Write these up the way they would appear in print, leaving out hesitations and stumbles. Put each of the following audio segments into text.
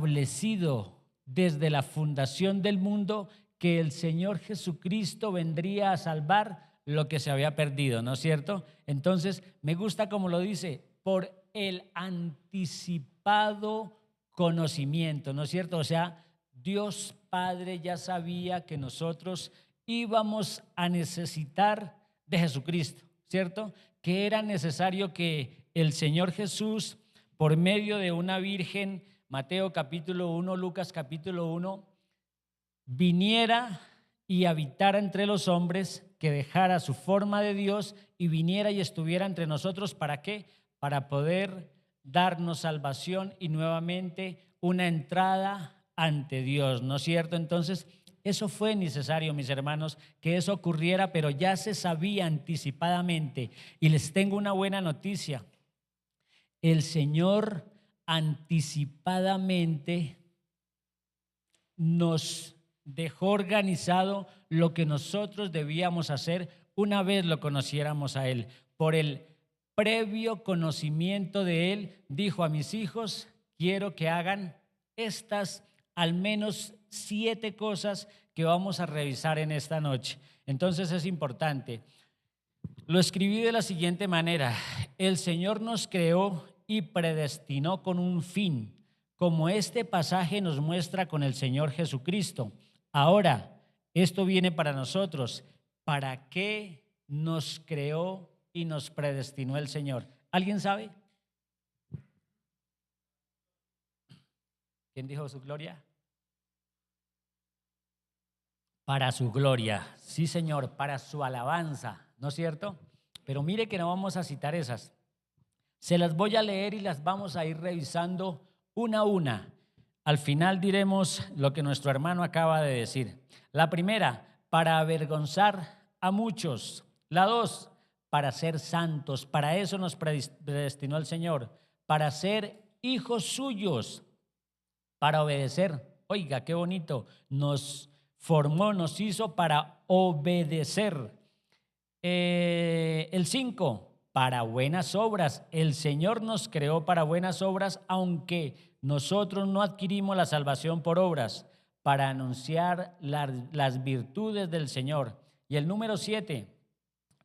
establecido desde la fundación del mundo que el Señor Jesucristo vendría a salvar lo que se había perdido, ¿no es cierto? Entonces, me gusta como lo dice, por el anticipado conocimiento, ¿no es cierto? O sea, Dios Padre ya sabía que nosotros íbamos a necesitar de Jesucristo, ¿cierto? Que era necesario que el Señor Jesús, por medio de una virgen, Mateo capítulo 1, Lucas capítulo 1, viniera y habitara entre los hombres, que dejara su forma de Dios y viniera y estuviera entre nosotros. ¿Para qué? Para poder darnos salvación y nuevamente una entrada ante Dios, ¿no es cierto? Entonces, eso fue necesario, mis hermanos, que eso ocurriera, pero ya se sabía anticipadamente. Y les tengo una buena noticia. El Señor anticipadamente nos dejó organizado lo que nosotros debíamos hacer una vez lo conociéramos a Él. Por el previo conocimiento de Él, dijo a mis hijos, quiero que hagan estas al menos 7 cosas que vamos a revisar en esta noche. Entonces es importante. Lo escribí de la siguiente manera: el Señor nos creó y predestinó con un fin, como este pasaje nos muestra con el Señor Jesucristo. Ahora, esto viene para nosotros. ¿Para qué nos creó y nos predestinó el Señor? ¿Alguien sabe? ¿Quién dijo su gloria? Para su gloria, sí Señor, para su alabanza, ¿no es cierto? Pero mire que no vamos a citar esas. Se las voy a leer y las vamos a ir revisando una a una. Al final diremos lo que nuestro hermano acaba de decir. La primera, para avergonzar a muchos. La 2, para ser santos. Para eso nos predestinó el Señor. Para ser hijos suyos. Para obedecer. Oiga, qué bonito. Nos formó, nos hizo para obedecer. El 5, para buenas obras. El Señor nos creó para buenas obras, aunque nosotros no adquirimos la salvación por obras, para anunciar las virtudes del Señor. Y el número 7,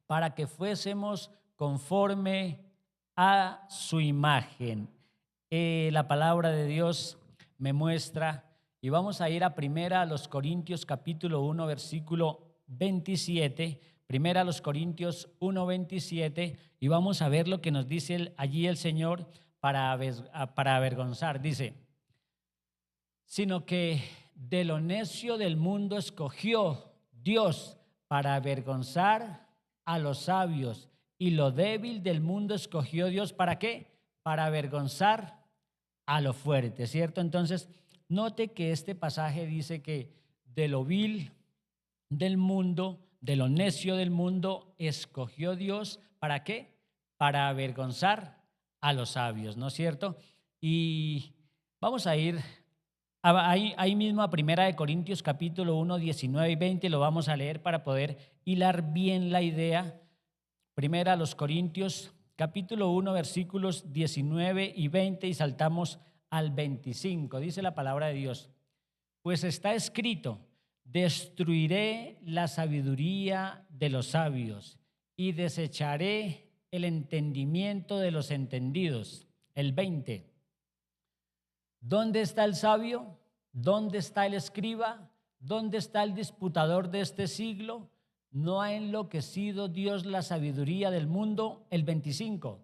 para que fuésemos conforme a su imagen. La palabra de Dios me muestra, y vamos a ir a primera a los Corintios capítulo 1 versículo 27, primera a los Corintios 1, 27, y vamos a ver lo que nos dice allí el Señor para avergonzar. Dice, sino que de lo necio del mundo escogió Dios para avergonzar a los sabios, y lo débil del mundo escogió Dios, ¿para qué? Para avergonzar a lo fuerte, ¿cierto? Entonces, note que este pasaje dice que de lo vil del mundo, de lo necio del mundo, escogió Dios, ¿para qué? Para avergonzar a los sabios, ¿no es cierto? Y vamos a ir ahí mismo a primera de Corintios capítulo 1, 19 y 20, lo vamos a leer para poder hilar bien la idea. Primera a los Corintios capítulo 1, versículos 19 y 20, y saltamos al 25. Dice la palabra de Dios, pues está escrito, destruiré la sabiduría de los sabios y desecharé el entendimiento de los entendidos. El 20, ¿dónde está el sabio? ¿Dónde está el escriba? ¿Dónde está el disputador de este siglo? ¿No ha enloquecido Dios la sabiduría del mundo? El 25,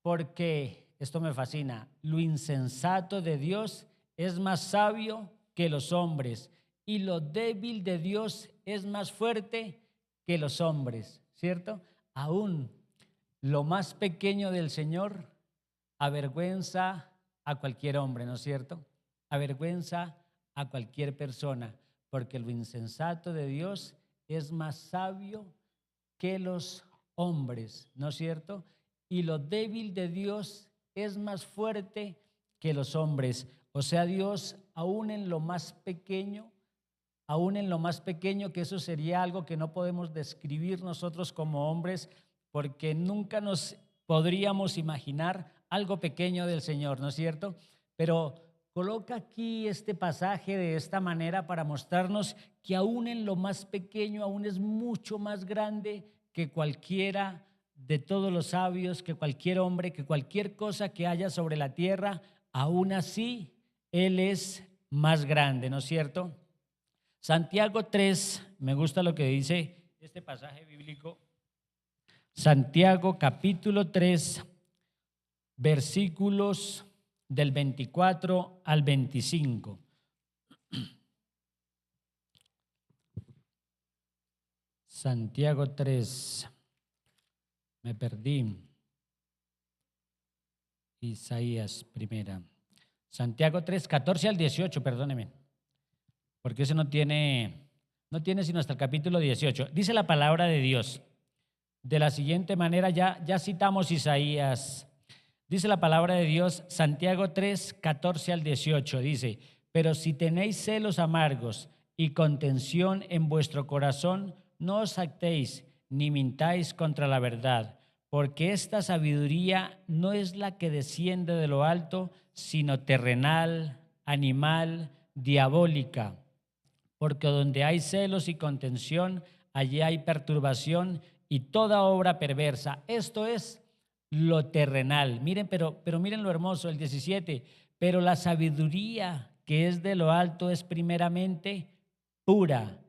porque, esto me fascina, lo insensato de Dios es más sabio que los hombres, y lo débil de Dios es más fuerte que los hombres, ¿cierto? Aún lo más pequeño del Señor avergüenza a cualquier hombre, ¿no es cierto? Avergüenza a cualquier persona, porque lo insensato de Dios es más sabio que los hombres, ¿no es cierto? Y lo débil de Dios es más fuerte que los hombres. O sea, Dios, aún en lo más pequeño, que eso sería algo que no podemos describir nosotros como hombres, porque nunca nos podríamos imaginar algo pequeño del Señor, ¿no es cierto? Pero coloca aquí este pasaje de esta manera para mostrarnos que aún en lo más pequeño, aún es mucho más grande que cualquiera de todos los sabios, que cualquier hombre, que cualquier cosa que haya sobre la tierra, aún así Él es más grande, ¿no es cierto? Santiago 3, me gusta lo que dice este pasaje bíblico. Santiago capítulo 3, versículos del 24 al 25. Santiago 3, me perdí. Isaías primera. Santiago 3, 14 al 18, perdóneme, porque ese no tiene sino hasta el capítulo 18. Dice la palabra de Dios de la siguiente manera, ya citamos Isaías. Dice la palabra de Dios, Santiago 3, 14 al 18, dice, pero si tenéis celos amargos y contención en vuestro corazón, no os jactéis ni mintáis contra la verdad, porque esta sabiduría no es la que desciende de lo alto, sino terrenal, animal, diabólica. Porque donde hay celos y contención, allí hay perturbación y toda obra perversa. Esto es lo terrenal. Miren, pero miren lo hermoso, el 17. Pero la sabiduría que es de lo alto es primeramente pura,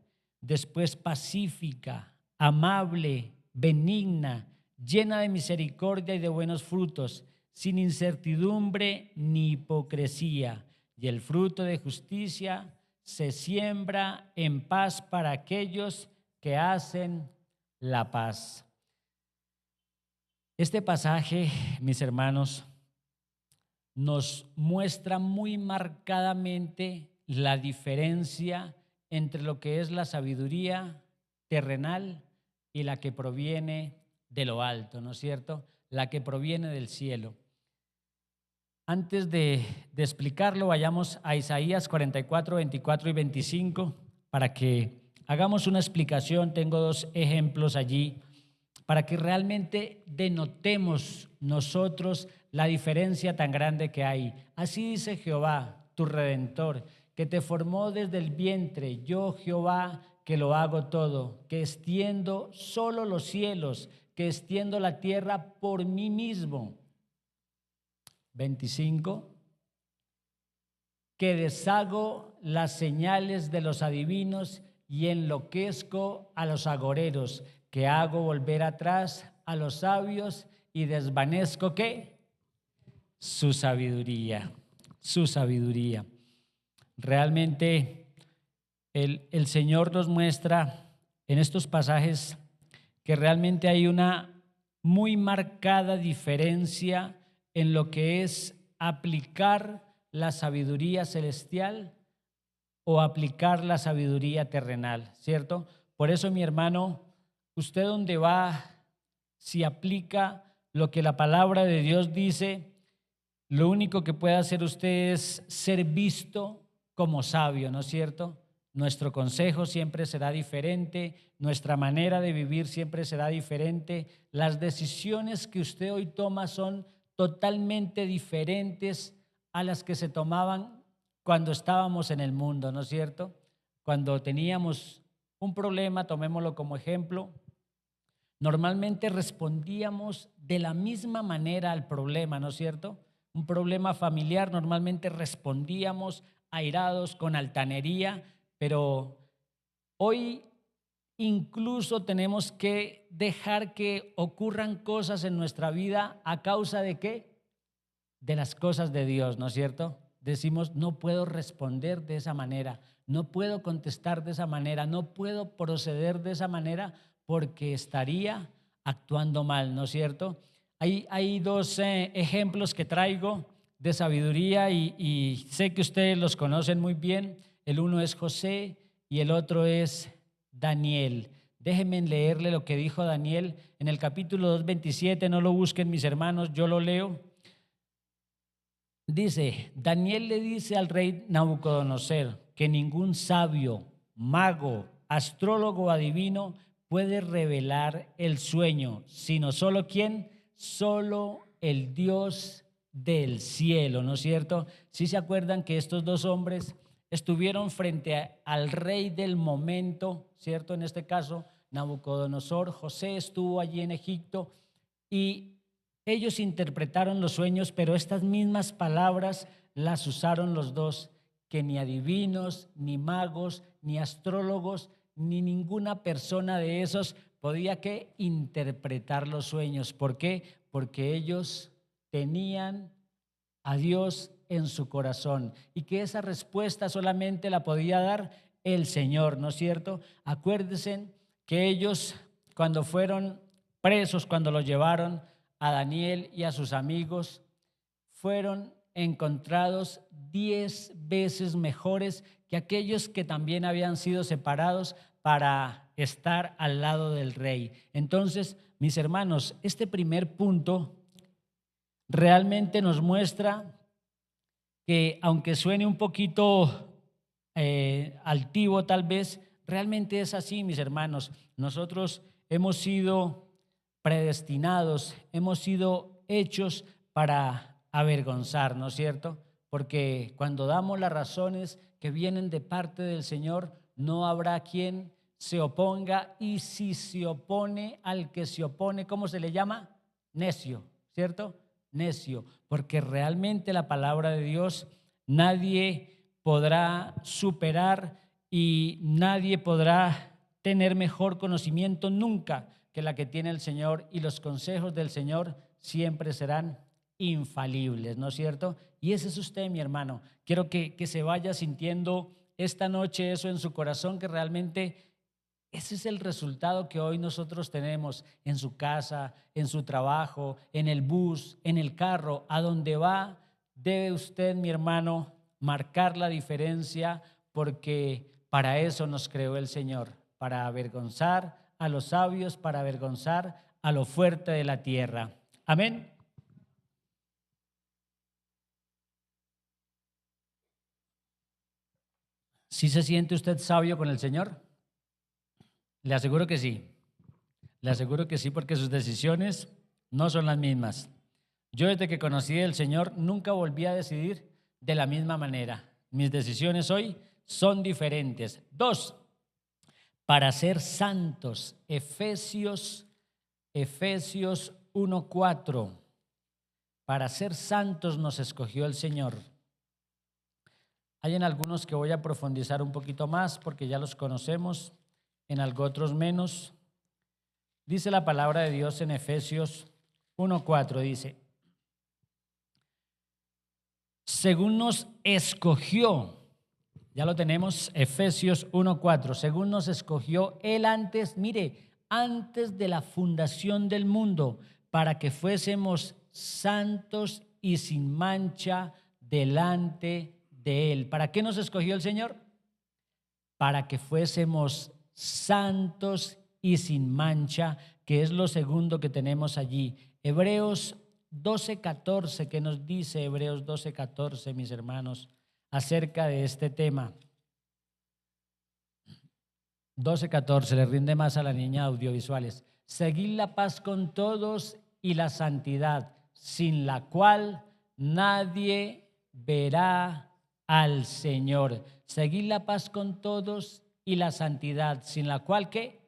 después pacífica, amable, benigna, llena de misericordia y de buenos frutos, sin incertidumbre ni hipocresía. Y el fruto de justicia se siembra en paz para aquellos que hacen la paz. Este pasaje, mis hermanos, nos muestra muy marcadamente la diferencia entre lo que es la sabiduría terrenal y la que proviene de lo alto, ¿no es cierto? La que proviene del cielo. Antes de explicarlo, vayamos a Isaías 44, 24 y 25 para que hagamos una explicación. Tengo dos ejemplos allí para que realmente denotemos nosotros la diferencia tan grande que hay. Así dice Jehová, tu Redentor, que te formó desde el vientre, yo Jehová, que lo hago todo, que extiendo solo los cielos, que extiendo la tierra por mí mismo. 25, que deshago las señales de los adivinos y enloquezco a los agoreros, que hago volver atrás a los sabios y desvanezco ¿qué? Su sabiduría, su sabiduría. Realmente el Señor nos muestra en estos pasajes que realmente hay una muy marcada diferencia en lo que es aplicar la sabiduría celestial o aplicar la sabiduría terrenal, ¿cierto? Por eso, mi hermano, usted donde va, si aplica lo que la palabra de Dios dice, lo único que puede hacer usted es ser visto como sabio, ¿no es cierto? Nuestro consejo siempre será diferente, nuestra manera de vivir siempre será diferente, las decisiones que usted hoy toma son totalmente diferentes a las que se tomaban cuando estábamos en el mundo, ¿no es cierto? Cuando teníamos un problema, tomémoslo como ejemplo, normalmente respondíamos de la misma manera al problema, ¿no es cierto? Un problema familiar, normalmente respondíamos airados, con altanería, pero hoy incluso tenemos que dejar que ocurran cosas en nuestra vida a causa de ¿qué? De las cosas de Dios, ¿no es cierto? Decimos, no puedo responder de esa manera, no puedo contestar de esa manera, no puedo proceder de esa manera porque estaría actuando mal, ¿no es cierto? Hay dos ejemplos que traigo de sabiduría y sé que ustedes los conocen muy bien. El uno es José y el otro es Daniel. Déjenme leerle lo que dijo Daniel en el capítulo 2, 27. No lo busquen, mis hermanos, yo lo leo. Dice, Daniel le dice al rey Nabucodonosor que ningún sabio, mago, astrólogo o adivino puede revelar el sueño, sino solo ¿quién? Solo el Dios del cielo, ¿no es cierto? ¿Sí se acuerdan que estos dos hombres estuvieron frente al rey del momento, ¿cierto? En este caso, Nabucodonosor. José estuvo allí en Egipto y ellos interpretaron los sueños, pero estas mismas palabras las usaron los dos, que ni adivinos, ni magos, ni astrólogos, ni ninguna persona de esos podía que interpretar los sueños. ¿Por qué? Porque ellos tenían a Dios en su corazón y que esa respuesta solamente la podía dar el Señor, ¿no es cierto? Acuérdense que ellos cuando fueron presos, cuando los llevaron a Daniel y a sus amigos, fueron encontrados 10 veces mejores que aquellos que también habían sido separados para estar al lado del rey. Entonces, mis hermanos, este primer punto realmente nos muestra que aunque suene un poquito altivo tal vez, realmente es así, mis hermanos. Nosotros hemos sido predestinados, hemos sido hechos para avergonzar, ¿no es cierto? Porque cuando damos las razones que vienen de parte del Señor, no habrá quien se oponga, y si se opone al que se opone, ¿cómo se le llama? Necio, ¿cierto? Necio, porque realmente la palabra de Dios nadie podrá superar y nadie podrá tener mejor conocimiento nunca que la que tiene el Señor, y los consejos del Señor siempre serán infalibles, ¿no es cierto? Y ese es usted, mi hermano. Quiero que se vaya sintiendo esta noche eso en su corazón, que realmente ese es el resultado que hoy nosotros tenemos en su casa, en su trabajo, en el bus, en el carro, a donde va. Debe usted, mi hermano, marcar la diferencia, porque para eso nos creó el Señor, para avergonzar a los sabios, para avergonzar a lo fuerte de la tierra. Amén. ¿Sí se siente usted sabio con el Señor? Le aseguro que sí. Le aseguro que sí, porque sus decisiones no son las mismas. Yo desde que conocí al Señor nunca volví a decidir de la misma manera. Mis decisiones hoy son diferentes. 2, para ser santos. Efesios 1:4. Para ser santos nos escogió el Señor. Hay en algunos que voy a profundizar un poquito más porque ya los conocemos, en algo otros menos. Dice la palabra de Dios en Efesios 1:4, dice: según nos escogió, ya lo tenemos, Efesios 1:4, según nos escogió Él antes, mire, antes de la fundación del mundo, para que fuésemos santos y sin mancha delante de Él. ¿Para qué nos escogió el Señor? Para que fuésemos santos y sin mancha, que es lo segundo que tenemos allí. Hebreos 12:14, ¿qué nos dice Hebreos 12:14, mis hermanos, acerca de este tema? 12:14, le rinde más a la niña audiovisuales. Seguid la paz con todos y la santidad, sin la cual nadie verá al Señor. Seguid la paz con todos y la santidad, sin la cual ¿qué?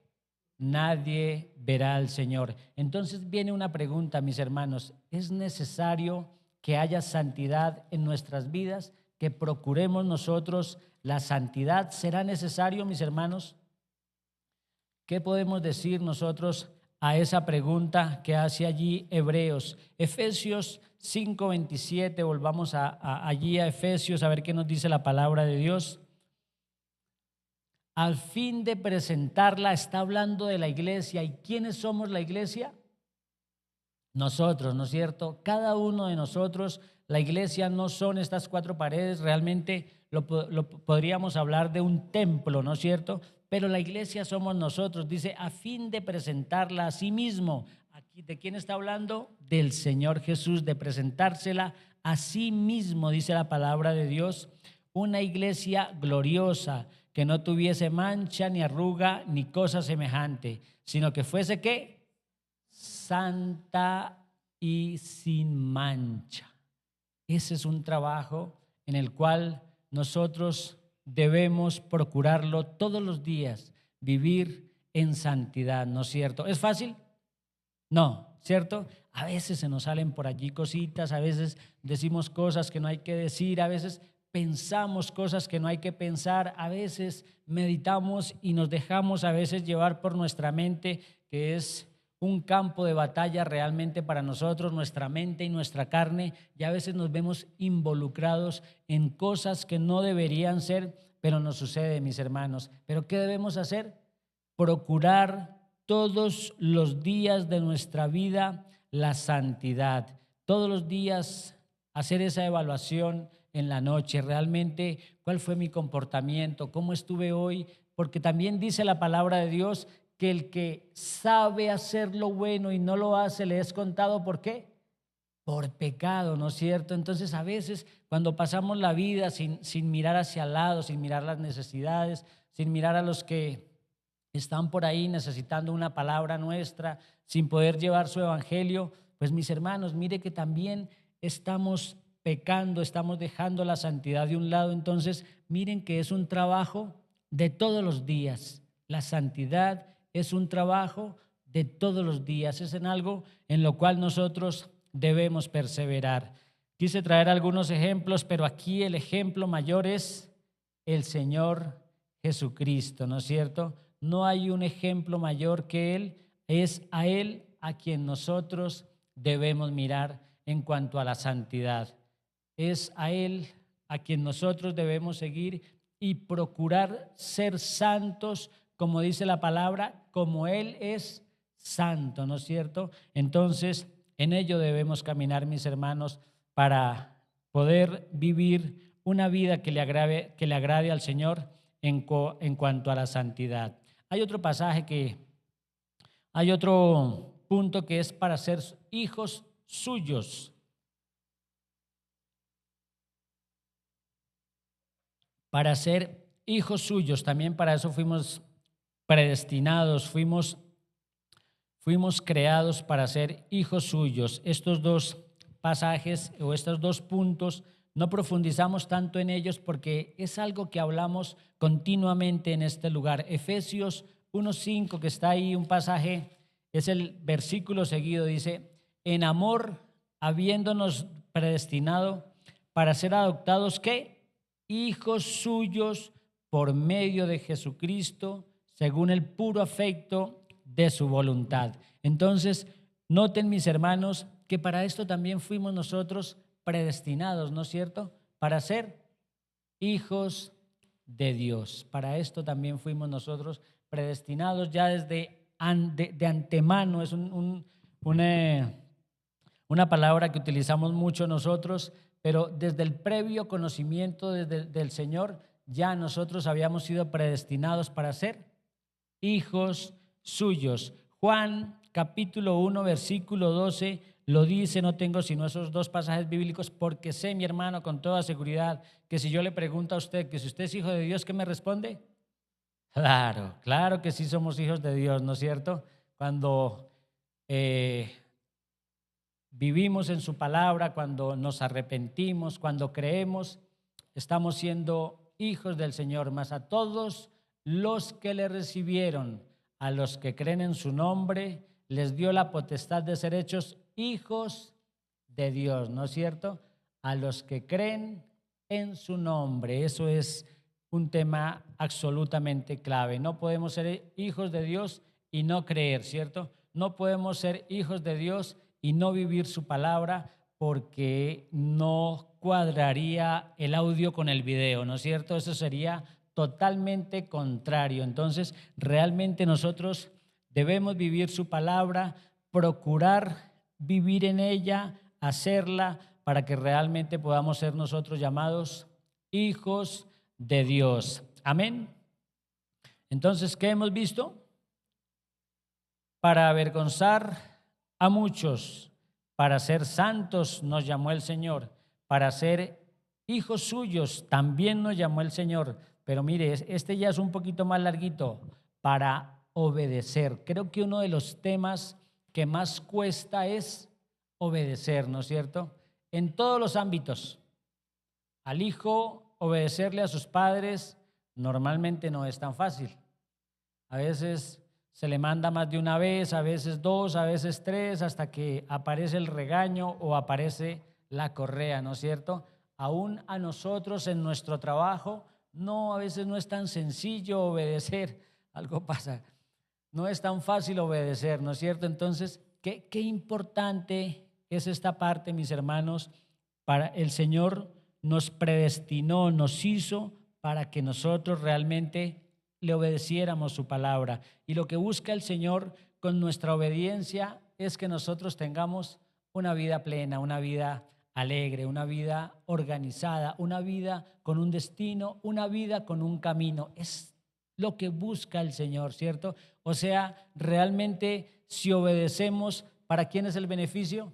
Nadie verá al Señor. Entonces viene una pregunta, mis hermanos. ¿Es necesario que haya santidad en nuestras vidas? ¿Que procuremos nosotros la santidad? ¿Será necesario, mis hermanos? ¿Qué podemos decir nosotros a esa pregunta que hace allí Hebreos? Efesios 5:27, volvamos allí a Efesios a ver qué nos dice la palabra de Dios. Al fin de presentarla, está hablando de la iglesia. ¿Y quiénes somos la iglesia? Nosotros, ¿no es cierto? Cada uno de nosotros. La iglesia no son estas cuatro paredes, realmente lo podríamos hablar de un templo, ¿no es cierto? Pero la iglesia somos nosotros, dice, a fin de presentarla a sí mismo. Aquí, ¿de quién está hablando? Del Señor Jesús, de presentársela a sí mismo, dice la palabra de Dios, una iglesia gloriosa, que no tuviese mancha, ni arruga, ni cosa semejante, sino que fuese, ¿qué? Santa y sin mancha. ese es un trabajo en el cual nosotros debemos procurarlo todos los días, vivir en santidad, ¿no es cierto? ¿Es fácil? No, ¿cierto? A veces se nos salen por allí cositas, a veces decimos cosas que no hay que decir, a veces pensamos cosas que no hay que pensar, a veces meditamos y nos dejamos a veces llevar por nuestra mente, que es un campo de batalla realmente para nosotros, nuestra mente y nuestra carne, y a veces nos vemos involucrados en cosas que no deberían ser, pero nos sucede, mis hermanos. ¿Pero qué debemos hacer? Procurar todos los días de nuestra vida la santidad, todos los días hacer esa evaluación en la noche, realmente cuál fue mi comportamiento, cómo estuve hoy, porque también dice la palabra de Dios que el que sabe hacer lo bueno y no lo hace le es contado, ¿por qué? Por pecado, ¿no es cierto? Entonces a veces cuando pasamos la vida sin mirar hacia el lado, sin mirar las necesidades, sin mirar a los que están por ahí necesitando una palabra nuestra, sin poder llevar su evangelio, pues mis hermanos, mire que también estamos pecando, estamos dejando la santidad de un lado. Entonces, miren que es un trabajo de todos los días. La santidad es un trabajo de todos los días, es en algo en lo cual nosotros debemos perseverar. Quise traer algunos ejemplos, pero aquí el ejemplo mayor es el Señor Jesucristo, ¿no es cierto? No hay un ejemplo mayor que Él, es a Él a quien nosotros debemos mirar en cuanto a la santidad. Es a Él a quien nosotros debemos seguir y procurar ser santos, como dice la palabra, como Él es santo, ¿no es cierto? Entonces, en ello debemos caminar, mis hermanos, para poder vivir una vida que le agrade al Señor en cuanto a la santidad. Hay otro pasaje hay otro punto que es para ser hijos suyos. Para ser hijos suyos, también para eso fuimos predestinados, fuimos creados para ser hijos suyos. Estos dos pasajes o estos dos puntos no profundizamos tanto en ellos porque es algo que hablamos continuamente en este lugar. Efesios 1:5, que está ahí un pasaje, es el versículo seguido, dice: en amor, habiéndonos predestinado para ser adoptados, ¿qué? Hijos suyos por medio de Jesucristo, según el puro afecto de su voluntad. Entonces, noten, mis hermanos, que para esto también fuimos nosotros predestinados, ¿no es cierto? Para ser hijos de Dios. Para esto también fuimos nosotros predestinados ya desde de antemano. Es una palabra que utilizamos mucho nosotros, pero desde el previo conocimiento del Señor, ya nosotros habíamos sido predestinados para ser hijos suyos. Juan capítulo 1, versículo 12 lo dice, no tengo sino esos dos pasajes bíblicos, porque sé, mi hermano, con toda seguridad, que si yo le pregunto a usted que si usted es hijo de Dios, ¿qué me responde? Claro, claro que sí somos hijos de Dios, ¿no es cierto? Cuando vivimos en su palabra, cuando nos arrepentimos, cuando creemos, estamos siendo hijos del Señor. Mas a todos los que le recibieron, a los que creen en su nombre, les dio la potestad de ser hechos hijos de Dios, ¿no es cierto? A los que creen en su nombre. Eso es un tema absolutamente clave. No podemos ser hijos de Dios y no creer, ¿cierto? No podemos ser hijos de Dios y no vivir su palabra, porque no cuadraría el audio con el video, ¿no es cierto? Eso sería totalmente contrario. Entonces, realmente nosotros debemos vivir su palabra, procurar vivir en ella, hacerla, para que realmente podamos ser nosotros llamados hijos de Dios. Amén. Entonces, ¿qué hemos visto? Para avergonzar a muchos, para ser santos nos llamó el Señor, para ser hijos suyos también nos llamó el Señor. Pero mire, este ya es un poquito más larguito, para obedecer. Creo que uno de los temas que más cuesta es obedecer, ¿no es cierto? en todos los ámbitos. Al hijo obedecerle a sus padres normalmente no es tan fácil. A veces se le manda más de una vez, a veces dos, a veces tres, hasta que aparece el regaño o aparece la correa, ¿no es cierto? Aún a nosotros en nuestro trabajo, a veces no es tan sencillo obedecer. Algo pasa. No es tan fácil obedecer, ¿no es cierto? Entonces, qué importante es esta parte, mis hermanos. Para el Señor nos predestinó, nos hizo para que nosotros realmente le obedeciéramos su palabra. Y lo que busca el Señor con nuestra obediencia es que nosotros tengamos una vida plena, una vida alegre, una vida organizada, una vida con un destino, una vida con un camino. Es lo que busca el Señor, ¿cierto? O sea, realmente si obedecemos, ¿para quién es el beneficio?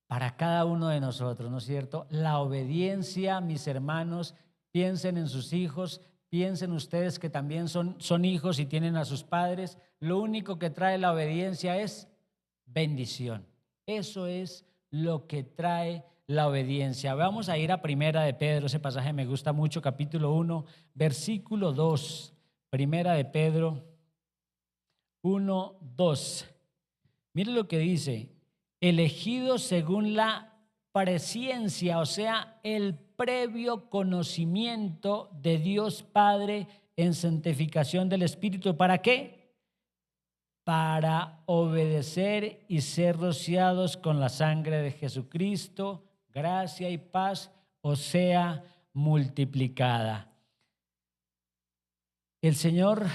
Para cada uno de nosotros, ¿no es cierto? La obediencia, mis hermanos, piensen en sus hijos, piensen ustedes que también son hijos y tienen a sus padres. Lo único que trae la obediencia es bendición. Eso es lo que trae la obediencia. Vamos a ir a Primera de Pedro, ese pasaje me gusta mucho, capítulo 1, versículo 2. Primera de Pedro 1, 2. Mire lo que dice: elegidos según la presciencia, o sea, el previo conocimiento de Dios Padre en santificación del Espíritu. ¿Para qué? Para obedecer y ser rociados con la sangre de Jesucristo, gracia y paz os sea multiplicada. El Señor,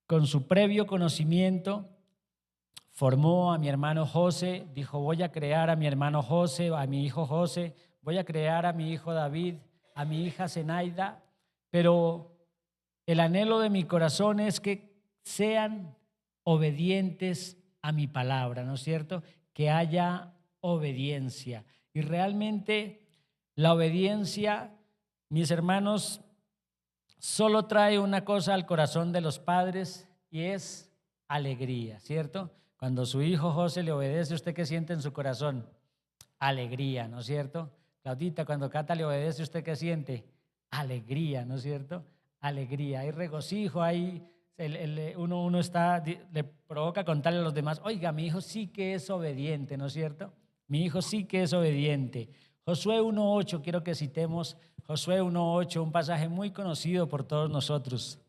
con su previo conocimiento, formó a mi hermano José, dijo: voy a crear a mi hermano José, a mi hijo José, voy a crear a mi hijo David, a mi hija Zenaida, pero el anhelo de mi corazón es que sean obedientes a mi palabra, ¿no es cierto? Que haya obediencia. Y realmente la obediencia, mis hermanos, solo trae una cosa al corazón de los padres y es alegría, ¿cierto? Cuando su hijo José le obedece, ¿usted qué siente en su corazón? Alegría, ¿no es cierto? Claudita, cuando Cata le obedece, ¿usted qué siente? Alegría, ¿no es cierto? Alegría, hay regocijo, uno le provoca contarle a los demás: oiga, mi hijo sí que es obediente, ¿no es cierto? Mi hijo sí que es obediente. Josué 1:8, quiero que citemos Josué 1:8, un pasaje muy conocido por todos nosotros.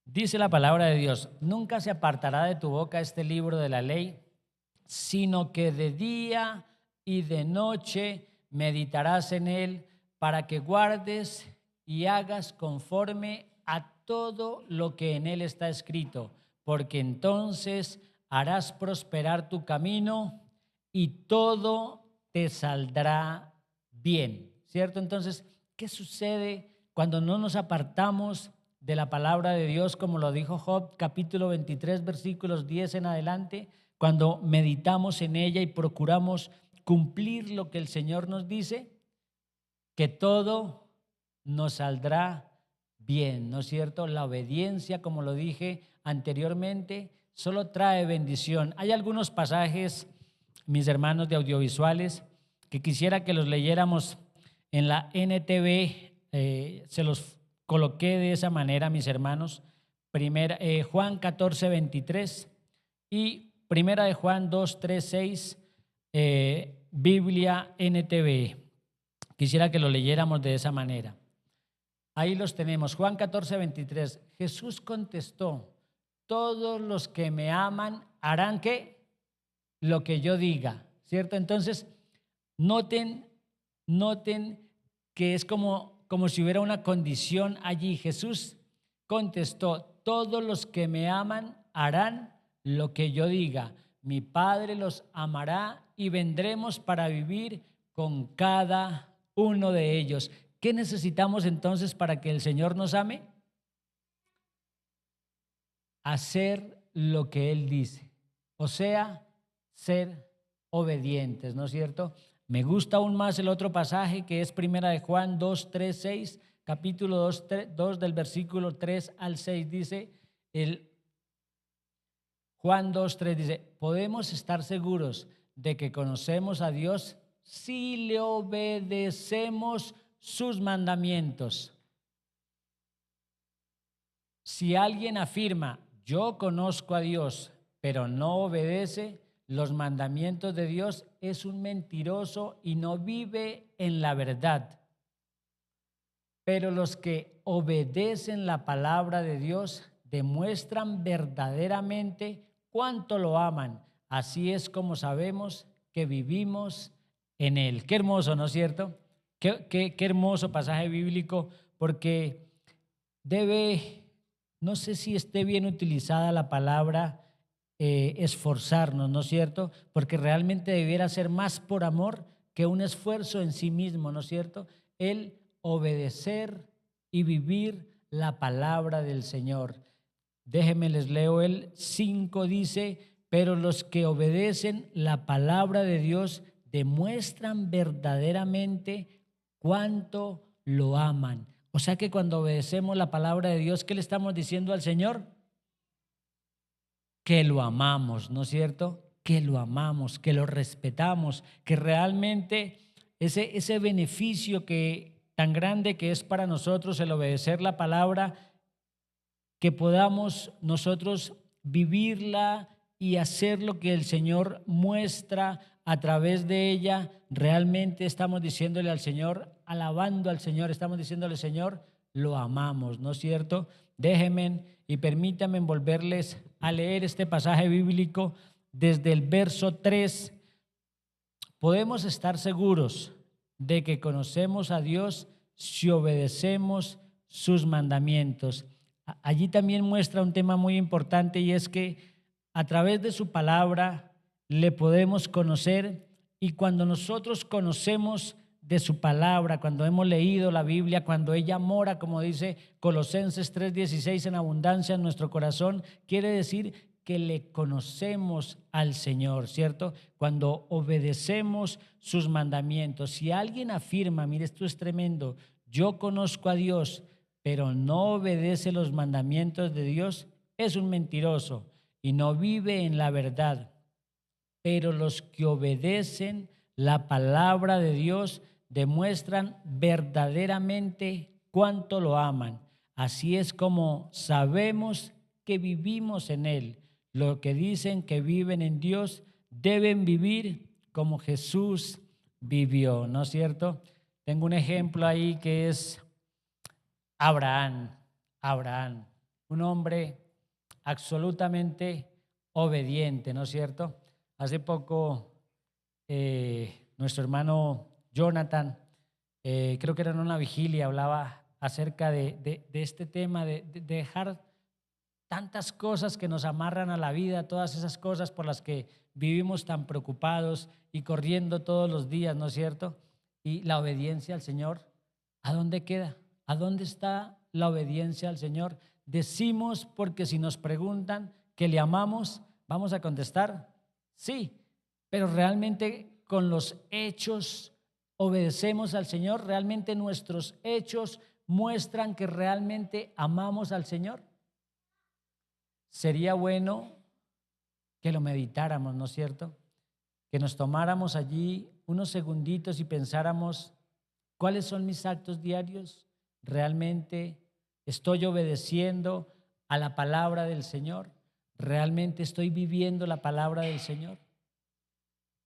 Dice la palabra de Dios: nunca se apartará de tu boca este libro de la ley, sino que de día y de noche meditarás en él, para que guardes y hagas conforme a todo lo que en él está escrito, porque entonces harás prosperar tu camino y todo te saldrá bien, ¿cierto? Entonces, ¿qué sucede cuando no nos apartamos de la palabra de Dios, como lo dijo Job, capítulo 23, versículos 10 en adelante? Cuando meditamos en ella y procuramos cumplir lo que el Señor nos dice, que todo nos saldrá bien, ¿no es cierto? La obediencia, como lo dije anteriormente, solo trae bendición. Hay algunos pasajes, mis hermanos de audiovisuales, que quisiera que los leyéramos en la NTV, se los coloqué de esa manera, mis hermanos. Juan 14, 23 y Primera de Juan 2, 3, 6, Biblia NTV. Quisiera que lo leyéramos de esa manera. Ahí los tenemos. Juan 14, 23. Jesús contestó: todos los que me aman harán ¿qué? Lo que yo diga, ¿cierto? Entonces, noten que es como si hubiera una condición allí. Jesús contestó: todos los que me aman harán lo que yo diga. Mi Padre los amará y vendremos para vivir con cada uno de ellos. ¿Qué necesitamos entonces para que el Señor nos ame? Hacer lo que Él dice, o sea, ser obedientes, ¿no es cierto? Me gusta aún más el otro pasaje, que es Primera de Juan 2, 3, 6, capítulo 2 del versículo 3 al 6, dice: El Juan 2:3 dice, podemos estar seguros de que conocemos a Dios si le obedecemos sus mandamientos. Si alguien afirma, yo conozco a Dios, pero no obedece los mandamientos de Dios, es un mentiroso y no vive en la verdad. Pero los que obedecen la palabra de Dios demuestran verdaderamente cuánto lo aman. Así es como sabemos que vivimos en Él. Qué hermoso, ¿no es cierto? Qué hermoso pasaje bíblico, porque no sé si esté bien utilizada la palabra esforzarnos, ¿no es cierto? Porque realmente debiera ser más por amor que un esfuerzo en sí mismo, ¿no es cierto? El obedecer y vivir la palabra del Señor. Déjenme les leo el 5, dice, pero los que obedecen la palabra de Dios demuestran verdaderamente cuánto lo aman. O sea que cuando obedecemos la palabra de Dios, ¿qué le estamos diciendo al Señor? Que lo amamos, ¿no es cierto? Que lo amamos, que lo respetamos, que realmente ese beneficio tan grande que es para nosotros el obedecer la palabra, que podamos nosotros vivirla y hacer lo que el Señor muestra a través de ella. Realmente estamos diciéndole al Señor, alabando al Señor, estamos diciéndole, Señor, lo amamos, ¿no es cierto? Déjenme y permítanme volverles a leer este pasaje bíblico desde el verso 3. Podemos estar seguros de que conocemos a Dios si obedecemos sus mandamientos. Allí también muestra un tema muy importante, y es que a través de su palabra le podemos conocer, y cuando nosotros conocemos de su palabra, cuando hemos leído la Biblia, cuando ella mora, como dice Colosenses 3:16, en abundancia en nuestro corazón, quiere decir que le conocemos al Señor, ¿cierto? Cuando obedecemos sus mandamientos. Si alguien afirma, mire, esto es tremendo, yo conozco a Dios, pero no obedece los mandamientos de Dios, es un mentiroso y no vive en la verdad. Pero los que obedecen la palabra de Dios demuestran verdaderamente cuánto lo aman. Así es como sabemos que vivimos en Él. Los que dicen que viven en Dios deben vivir como Jesús vivió, ¿no es cierto? Tengo un ejemplo ahí que es Abraham. Abraham, un hombre absolutamente obediente, ¿no es cierto? Hace poco nuestro hermano Jonathan, creo que era en una vigilia, hablaba acerca de este tema, de dejar tantas cosas que nos amarran a la vida, todas esas cosas por las que vivimos tan preocupados y corriendo todos los días, ¿no es cierto? Y la obediencia al Señor, ¿a dónde queda? ¿A dónde está la obediencia al Señor? Decimos, porque si nos preguntan que le amamos, vamos a contestar, sí, pero realmente con los hechos obedecemos al Señor. ¿Realmente nuestros hechos muestran que realmente amamos al Señor? Sería bueno que lo meditáramos, ¿no es cierto? Que nos tomáramos allí unos segunditos y pensáramos, ¿cuáles son mis actos diarios? ¿Realmente estoy obedeciendo a la palabra del Señor? ¿Realmente estoy viviendo la palabra del Señor?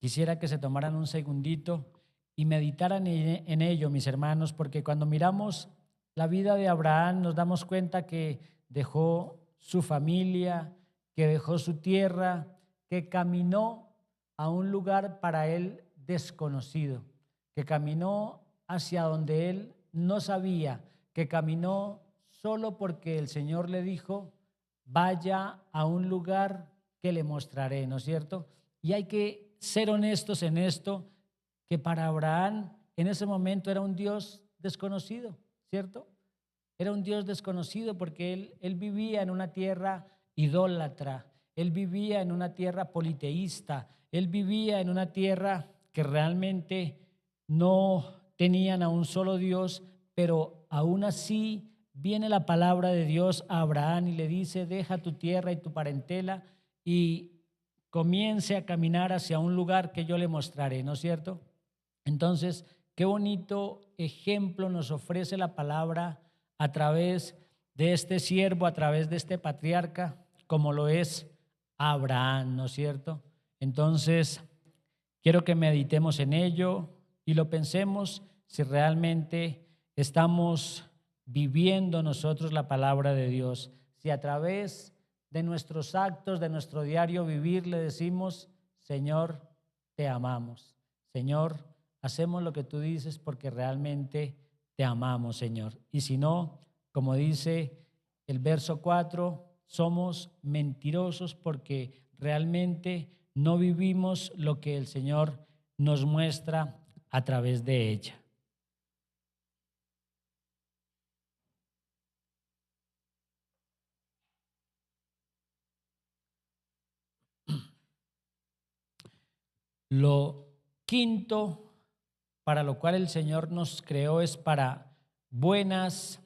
Quisiera que se tomaran un segundito y meditaran en ello, mis hermanos, porque cuando miramos la vida de Abraham nos damos cuenta que dejó su familia, que dejó su tierra, que caminó a un lugar para él desconocido, que caminó hacia donde él no sabía, que caminó solo porque el Señor le dijo, vaya a un lugar que le mostraré, ¿no es cierto? Y hay que ser honestos en esto, que para Abraham en ese momento era un Dios desconocido, ¿cierto? Era un Dios desconocido porque él vivía en una tierra idólatra, él vivía en una tierra politeísta, él vivía en una tierra que realmente no tenían a un solo Dios, pero aún así viene la palabra de Dios a Abraham y le dice, deja tu tierra y tu parentela y comience a caminar hacia un lugar que yo le mostraré, ¿no es cierto? Entonces, qué bonito ejemplo nos ofrece la palabra a través de este siervo, a través de este patriarca, como lo es Abraham, ¿no es cierto? Entonces, quiero que meditemos en ello y lo pensemos si realmente estamos viviendo nosotros la palabra de Dios, si a través de nuestros actos, de nuestro diario vivir, le decimos, Señor, te amamos. Señor, hacemos lo que tú dices porque realmente te amamos, Señor. Y si no, como dice el verso 4, somos mentirosos porque realmente no vivimos lo que el Señor nos muestra a través de ella. Lo quinto para lo cual el Señor nos creó es para buenas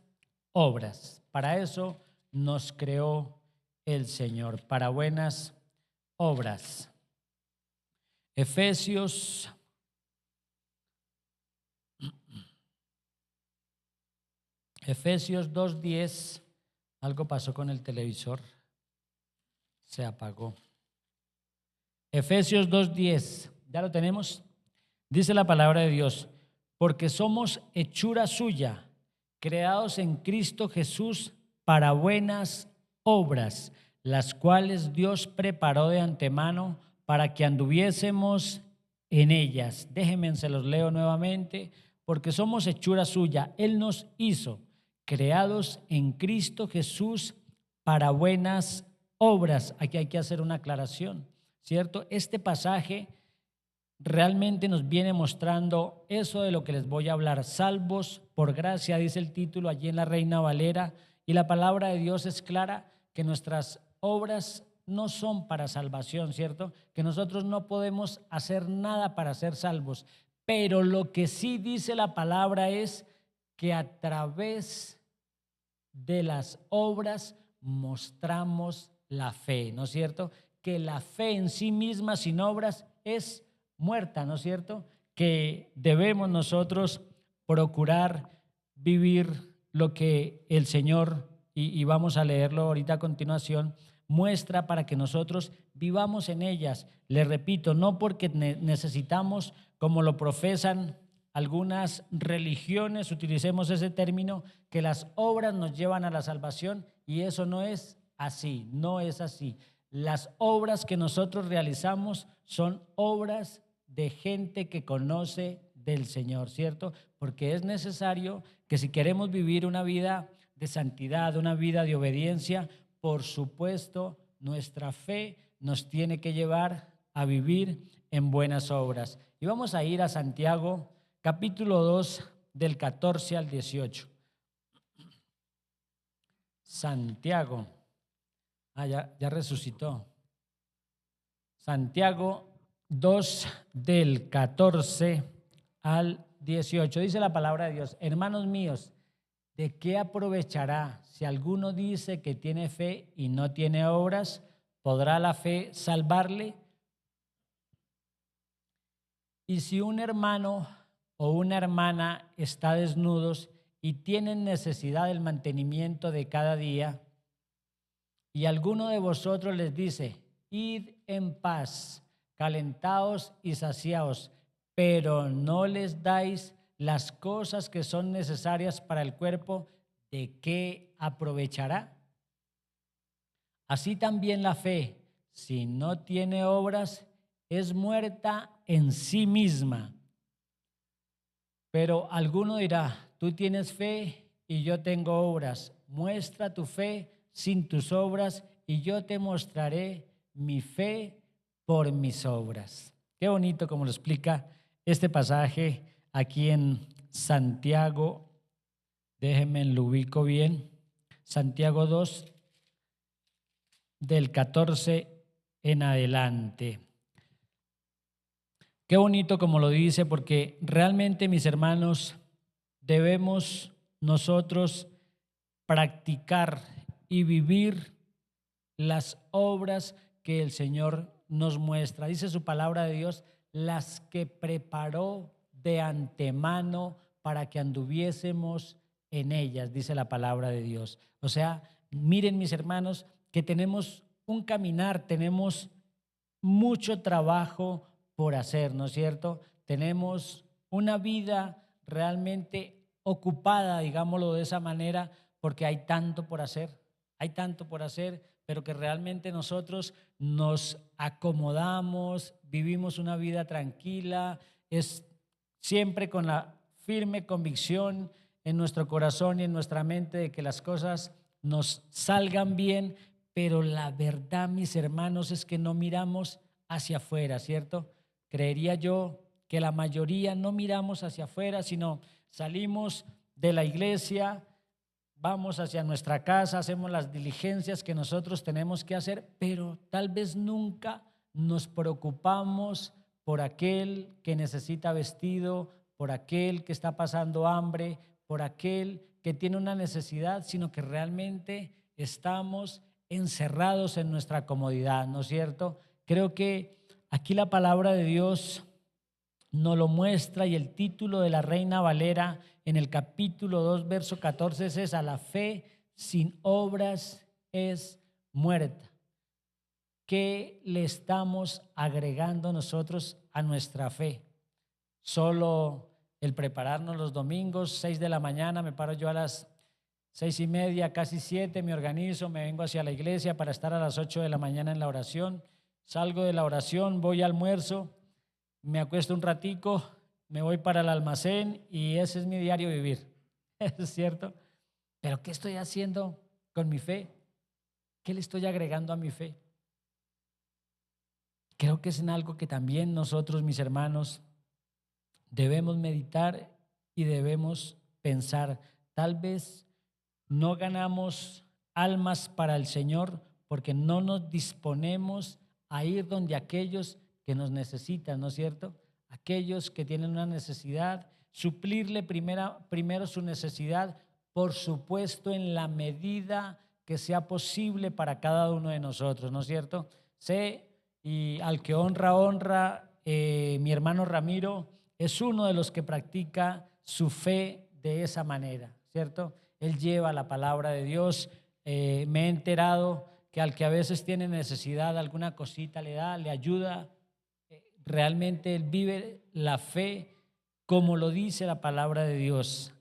obras. Para eso nos creó el Señor, para buenas obras. Efesios Efesios 2:10, algo pasó con el televisor, se apagó. Efesios 2:10, ¿ya lo tenemos? Dice la palabra de Dios, porque somos hechura suya, creados en Cristo Jesús para buenas obras, las cuales Dios preparó de antemano para que anduviésemos en ellas. Déjenme, se los leo nuevamente, porque somos hechura suya. Él nos hizo creados en Cristo Jesús para buenas obras. Aquí hay que hacer una aclaración, ¿cierto? Este pasaje realmente nos viene mostrando eso de lo que les voy a hablar. Salvos por gracia, dice el título allí en la Reina Valera, y la palabra de Dios es clara que nuestras obras no son para salvación, ¿cierto? Que nosotros no podemos hacer nada para ser salvos, pero lo que sí dice la palabra es que a través de las obras mostramos la fe, ¿no es cierto? Que la fe en sí misma sin obras es muerta, ¿no es cierto? Que debemos nosotros procurar vivir lo que el Señor, y vamos a leerlo ahorita a continuación, muestra para que nosotros vivamos en ellas. Le repito, no porque necesitamos, como lo profesan algunas religiones, utilicemos ese término, que las obras nos llevan a la salvación, y eso no es así, no es así. Las obras que nosotros realizamos son obras de gente que conoce del Señor, ¿cierto? Porque es necesario que si queremos vivir una vida de santidad, una vida de obediencia, por supuesto, nuestra fe nos tiene que llevar a vivir en buenas obras. Y vamos a ir a Santiago, capítulo 2, del 14 al 18. Santiago, ya resucitó. Santiago 2 del 14 al 18. Dice la palabra de Dios, hermanos míos, ¿de qué aprovechará si alguno dice que tiene fe y no tiene obras? ¿Podrá la fe salvarle? Y si un hermano o una hermana está desnudos y tienen necesidad del mantenimiento de cada día, y alguno de vosotros les dice, id en paz, calentaos y saciaos, pero no les dais las cosas que son necesarias para el cuerpo, ¿de qué aprovechará? Así también la fe, si no tiene obras, es muerta en sí misma. Pero alguno dirá, tú tienes fe y yo tengo obras. Muestra tu fe sin tus obras y yo te mostraré mi fe por mis obras. Qué bonito como lo explica este pasaje aquí en Santiago. Déjenme lo ubico bien. Santiago 2, del 14 en adelante. Qué bonito como lo dice, porque realmente, mis hermanos, debemos nosotros practicar y vivir las obras que el Señor nos muestra. Dice su palabra de Dios, las que preparó de antemano para que anduviésemos en ellas, dice la palabra de Dios. O sea, miren mis hermanos, que tenemos un caminar, tenemos mucho trabajo por hacer, ¿no es cierto? Tenemos una vida realmente ocupada, digámoslo de esa manera, porque hay tanto por hacer, pero que realmente nosotros nos acomodamos, vivimos una vida tranquila, es siempre con la firme convicción en nuestro corazón y en nuestra mente de que las cosas nos salgan bien, pero la verdad, mis hermanos, es que no miramos hacia afuera, ¿cierto? Creería yo que la mayoría no miramos hacia afuera, sino salimos de la iglesia, vamos hacia nuestra casa, hacemos las diligencias que nosotros tenemos que hacer, pero tal vez nunca nos preocupamos por aquel que necesita vestido, por aquel que está pasando hambre, por aquel que tiene una necesidad, sino que realmente estamos encerrados en nuestra comodidad, ¿no es cierto? Creo que aquí la palabra de Dios nos lo muestra y el título de la Reina Valera en el capítulo 2, verso 14 es esa: la fe sin obras es muerta. ¿Qué le estamos agregando nosotros a nuestra fe? Solo el prepararnos los domingos, 6 de la mañana, me paro yo a las 6:30, casi 7, me organizo, me vengo hacia la iglesia para estar a las 8 de la mañana en la oración, salgo de la oración, voy al almuerzo, me acuesto un ratico, me voy para el almacén y ese es mi diario vivir. ¿Es cierto? Pero ¿qué estoy haciendo con mi fe? ¿Qué le estoy agregando a mi fe? Creo que es en algo que también nosotros, mis hermanos, debemos meditar y debemos pensar. Tal vez no ganamos almas para el Señor porque no nos disponemos a ir donde aquellos que nos necesitan, ¿no es cierto? Aquellos que tienen una necesidad, suplirle primero su necesidad, por supuesto, en la medida que sea posible para cada uno de nosotros, ¿no es cierto? Sé, y al que honra, honra, mi hermano Ramiro es uno de los que practica su fe de esa manera, ¿cierto? Él lleva la palabra de Dios. Me he enterado que al que a veces tiene necesidad, alguna cosita le da, le ayuda. Realmente él vive la fe como lo dice la palabra de Dios,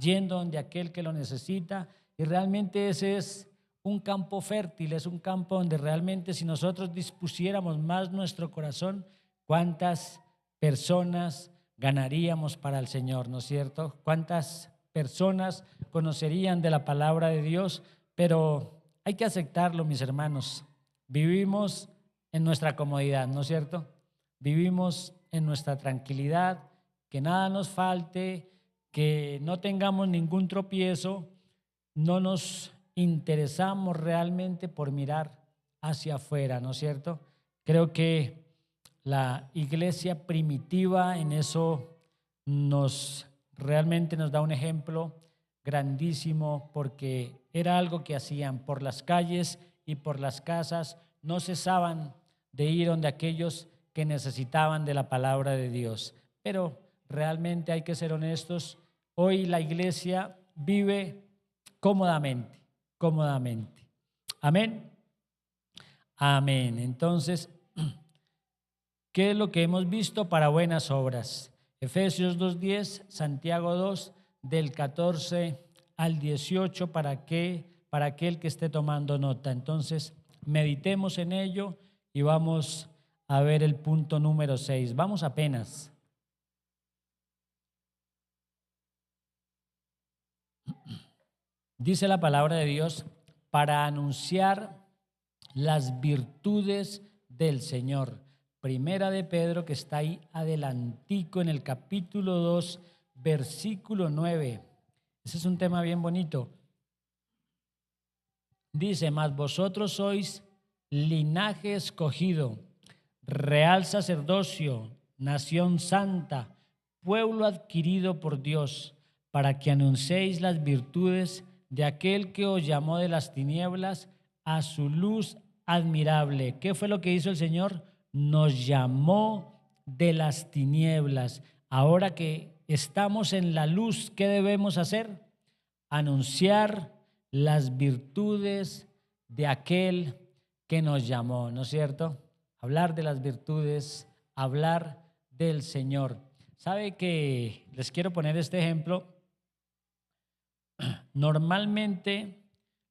yendo donde aquel que lo necesita. Y realmente ese es un campo fértil, es un campo donde realmente si nosotros dispusiéramos más nuestro corazón, ¿cuántas personas ganaríamos para el Señor, no es cierto? ¿Cuántas personas conocerían de la palabra de Dios? Pero hay que aceptarlo, mis hermanos. Vivimos en nuestra comodidad, ¿no es cierto? Vivimos en nuestra tranquilidad, que nada nos falte, que no tengamos ningún tropiezo, no nos interesamos realmente por mirar hacia afuera, ¿no es cierto? Creo que la iglesia primitiva en eso realmente nos da un ejemplo grandísimo, porque era algo que hacían por las calles y por las casas, no cesaban de ir donde aquellos que necesitaban de la palabra de Dios. Pero realmente hay que ser honestos, hoy la iglesia vive cómodamente. Amén. Amén. Entonces, ¿qué es lo que hemos visto para buenas obras? Efesios 2:10, Santiago 2, del 14 al 18, para aquel que esté tomando nota. Entonces, meditemos en ello y vamos a ver el punto número 6. Vamos apenas. Dice la palabra de Dios, para anunciar las virtudes del Señor. Primera de Pedro, que está ahí adelantico en el capítulo 2, versículo 9. Ese es un tema bien bonito. Dice, mas vosotros sois linaje escogido, real sacerdocio, nación santa, pueblo adquirido por Dios, para que anunciéis las virtudes de aquel que os llamó de las tinieblas a su luz admirable. ¿Qué fue lo que hizo el Señor? Nos llamó de las tinieblas. Ahora que estamos en la luz, ¿qué debemos hacer? Anunciar las virtudes de aquel que nos llamó, ¿no es cierto? Hablar de las virtudes, hablar del Señor. ¿Sabe que les quiero poner este ejemplo? Normalmente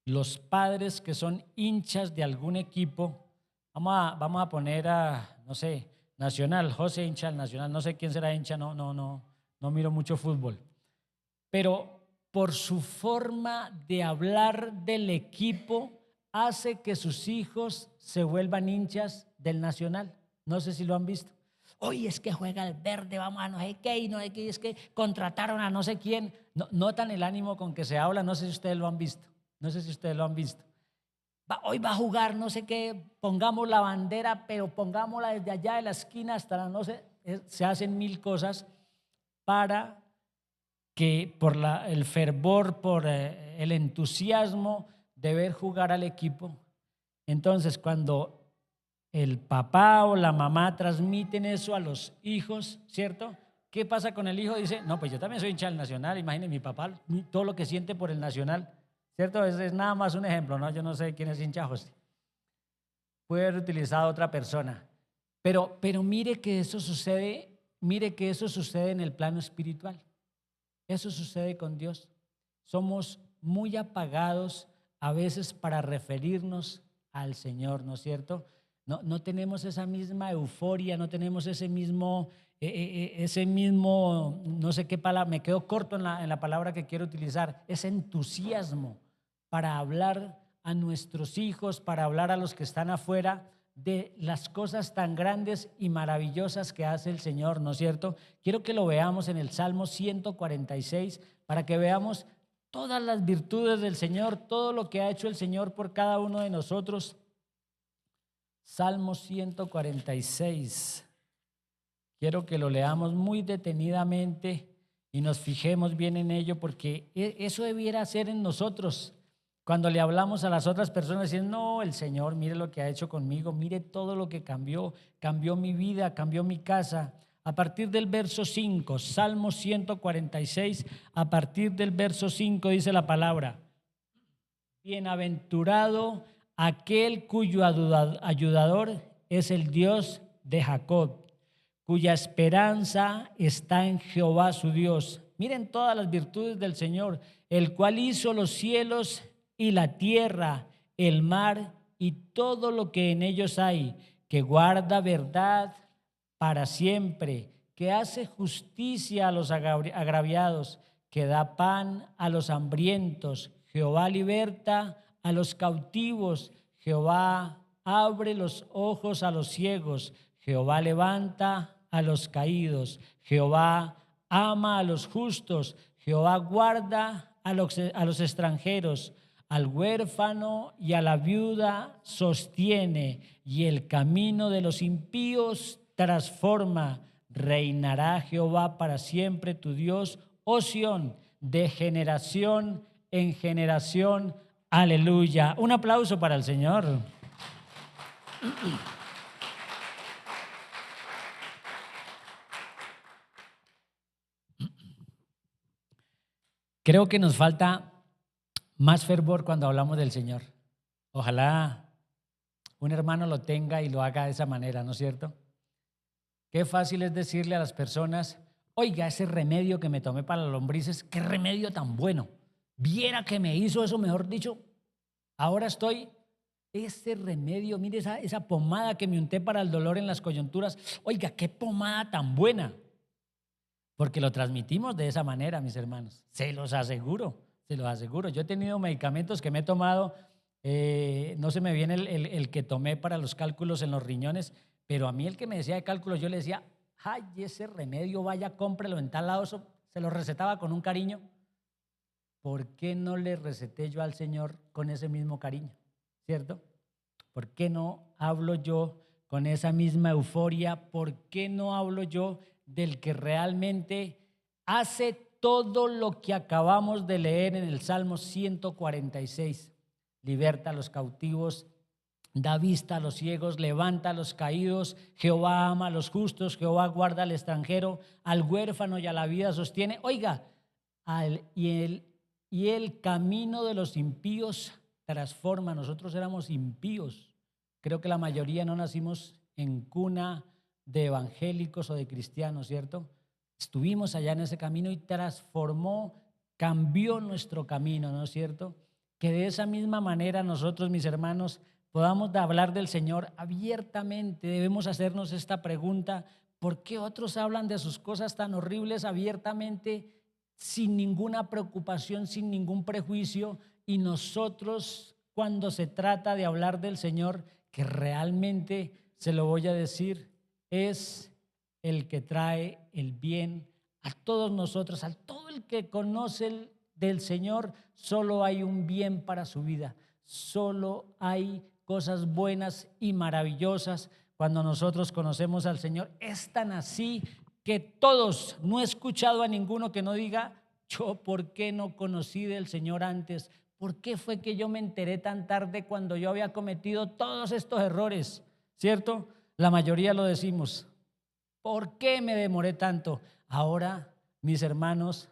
los padres que son hinchas de algún equipo, vamos a poner a, no sé, Nacional, José hincha al Nacional, no sé quién será hincha, no miro mucho fútbol, pero por su forma de hablar del equipo hace que sus hijos se vuelvan hinchas del Nacional. No sé si lo han visto. Hoy es que juega el verde, vamos a no sé qué, y no sé qué, es que contrataron a no sé quién. Notan el ánimo con que se habla, no sé si ustedes lo han visto. No sé si ustedes lo han visto. Hoy va a jugar no sé qué, pongamos la bandera, pero pongámosla desde allá de la esquina hasta la no sé. Se hacen mil cosas para que por el fervor, por el entusiasmo de ver jugar al equipo. Entonces, cuando el papá o la mamá transmiten eso a los hijos, ¿cierto? ¿Qué pasa con el hijo? Dice, no, pues yo también soy hincha del Nacional, imagínense mi papá, todo lo que siente por el Nacional, ¿cierto? Es nada más un ejemplo, ¿no? Yo no sé quién es hincha José. Puede haber utilizado otra persona. Pero mire que eso sucede en el plano espiritual. Eso sucede con Dios. Somos muy apagados a veces para referirnos al Señor, ¿no es cierto? No tenemos esa misma euforia, no tenemos ese mismo, no sé qué palabra, me quedo corto en la palabra que quiero utilizar, ese entusiasmo para hablar a nuestros hijos, para hablar a los que están afuera de las cosas tan grandes y maravillosas que hace el Señor, ¿no es cierto? Quiero que lo veamos en el Salmo 146 para que veamos todas las virtudes del Señor, todo lo que ha hecho el Señor por cada uno de nosotros. Salmo 146. Quiero que lo leamos muy detenidamente y nos fijemos bien en ello, porque eso debiera ser en nosotros. Cuando le hablamos a las otras personas, dicen, no, el Señor, mire lo que ha hecho conmigo, mire todo lo que cambió mi vida, cambió mi casa. A partir del verso 5, Salmo 146, a partir del verso 5 dice la palabra, bienaventurado aquel cuyo ayudador es el Dios de Jacob, cuya esperanza está en Jehová su Dios. Miren todas las virtudes del Señor, el cual hizo los cielos y la tierra, el mar y todo lo que en ellos hay, que guarda verdad para siempre, que hace justicia a los agraviados, que da pan a los hambrientos. Jehová liberta a los cautivos, Jehová abre los ojos a los ciegos, Jehová levanta a los caídos, Jehová ama a los justos, Jehová guarda a los extranjeros, al huérfano y a la viuda sostiene, y el camino de los impíos transforma. Reinará Jehová para siempre tu Dios, oh Sión, de generación en generación. Aleluya. Un aplauso para el Señor. Creo que nos falta más fervor cuando hablamos del Señor. Ojalá un hermano lo tenga y lo haga de esa manera, ¿no es cierto? Qué fácil es decirle a las personas, oiga, ese remedio que me tomé para las lombrices, qué remedio tan bueno. Viera que me hizo eso, mejor dicho, ahora estoy, ese remedio, mire esa pomada que me unté para el dolor en las coyunturas, oiga, qué pomada tan buena. Porque lo transmitimos de esa manera, mis hermanos, se los aseguro. Yo he tenido medicamentos que me he tomado, no se me viene el que tomé para los cálculos en los riñones, pero a mí el que me decía de cálculos, yo le decía, ay, ese remedio, vaya, cómprelo en tal lado, se lo recetaba con un cariño. ¿Por qué no le receté yo al Señor con ese mismo cariño? ¿Cierto? ¿Por qué no hablo yo con esa misma euforia? ¿Por qué no hablo yo del que realmente hace todo lo que acabamos de leer en el Salmo 146. Liberta a los cautivos, da vista a los ciegos, levanta a los caídos, Jehová ama a los justos, Jehová guarda al extranjero, al huérfano y a la vida sostiene. Oiga, y el camino de los impíos transforma. Nosotros éramos impíos. Creo que la mayoría no nacimos en cuna de evangélicos o de cristianos, ¿cierto? Estuvimos allá en ese camino y transformó, cambió nuestro camino, ¿no es cierto? Que de esa misma manera nosotros, mis hermanos, podamos hablar del Señor abiertamente. Debemos hacernos esta pregunta: ¿por qué otros hablan de sus cosas tan horribles abiertamente, sin ninguna preocupación, sin ningún prejuicio? Y nosotros, cuando se trata de hablar del Señor, que realmente, se lo voy a decir, es el que trae el bien a todos nosotros, a todo el que conoce del Señor, solo hay un bien para su vida, solo hay cosas buenas y maravillosas cuando nosotros conocemos al Señor. Es tan así que todos, no he escuchado a ninguno que no diga: yo, ¿por qué no conocí del Señor antes? ¿Por qué fue que yo me enteré tan tarde cuando yo había cometido todos estos errores? ¿Cierto? La mayoría lo decimos. ¿Por qué me demoré tanto? Ahora, mis hermanos,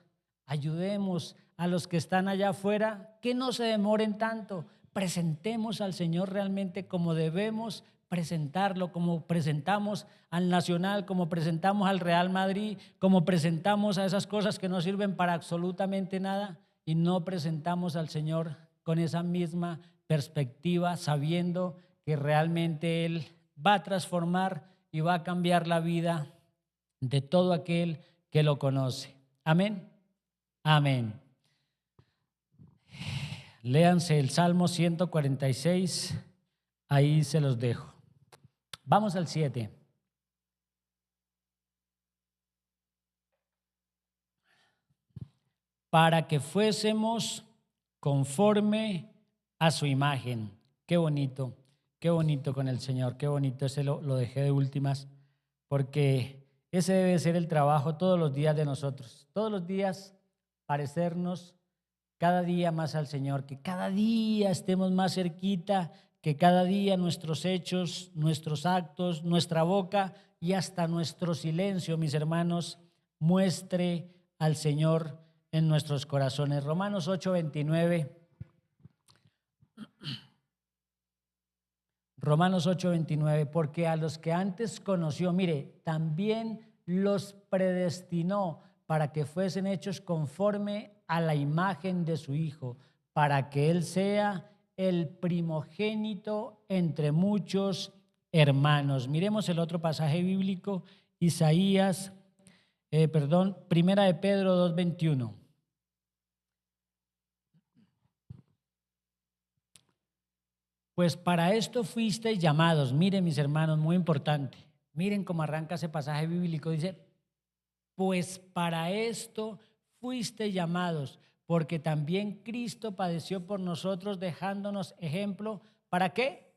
ayudemos a los que están allá afuera que no se demoren tanto. Presentemos al Señor realmente como debemos presentarlo, como presentamos al Nacional, como presentamos al Real Madrid, como presentamos a esas cosas que no sirven para absolutamente nada, y no presentamos al Señor con esa misma perspectiva, sabiendo que realmente Él va a transformar y va a cambiar la vida de todo aquel que lo conoce. Amén. Amén. Léanse el Salmo 146, ahí se los dejo. Vamos al 7. Para que fuésemos conforme a su imagen. Qué bonito con el Señor, qué bonito. Ese lo dejé de últimas, porque ese debe ser el trabajo todos los días de nosotros. Todos los días parecernos cada día más al Señor, que cada día estemos más cerquita, que cada día nuestros hechos, nuestros actos, nuestra boca y hasta nuestro silencio, mis hermanos, muestre al Señor en nuestros corazones. Romanos 8:29. Romanos 8:29, porque a los que antes conoció, mire, también los predestinó para que fuesen hechos conforme a la imagen de su Hijo, para que Él sea el primogénito entre muchos hermanos. Miremos el otro pasaje bíblico, Primera de Pedro 2:21. Pues para esto fuisteis llamados. Miren, mis hermanos, muy importante. Miren cómo arranca ese pasaje bíblico. Dice: pues para esto fuisteis llamados, porque también Cristo padeció por nosotros, dejándonos ejemplo. ¿Para qué?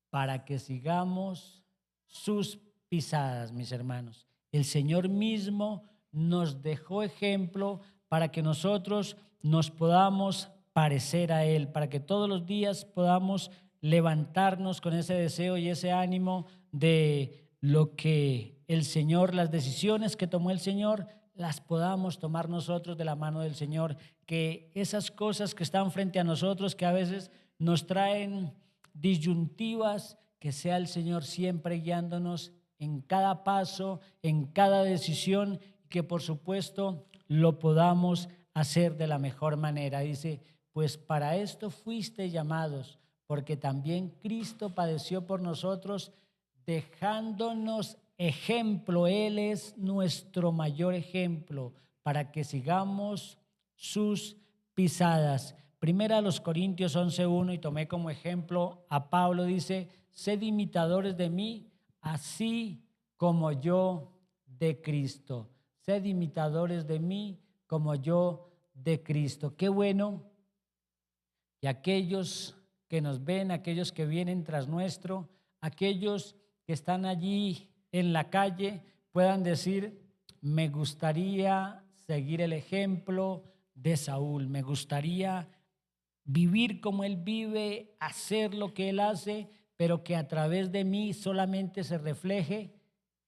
Para que sigamos sus pisadas, mis hermanos. El Señor mismo nos dejó ejemplo para que nosotros nos podamos parecer a Él, para que todos los días podamos levantarnos con ese deseo y ese ánimo de lo que el Señor, las decisiones que tomó el Señor, las podamos tomar nosotros de la mano del Señor, que esas cosas que están frente a nosotros, que a veces nos traen disyuntivas, que sea el Señor siempre guiándonos en cada paso, en cada decisión, que por supuesto lo podamos hacer de la mejor manera. Dice: pues para esto fuiste llamados, porque también Cristo padeció por nosotros, dejándonos ejemplo. Él es nuestro mayor ejemplo, para que sigamos sus pisadas. Primera a los Corintios 11:1, y tomé como ejemplo a Pablo, dice: sed imitadores de mí, así como yo de Cristo. Sed imitadores de mí, como yo de Cristo. Qué bueno. Y aquellos que nos ven, aquellos que vienen tras nuestro, aquellos que están allí en la calle, puedan decir: me gustaría seguir el ejemplo de Saúl. Me gustaría vivir como él vive, hacer lo que él hace, pero que a través de mí solamente se refleje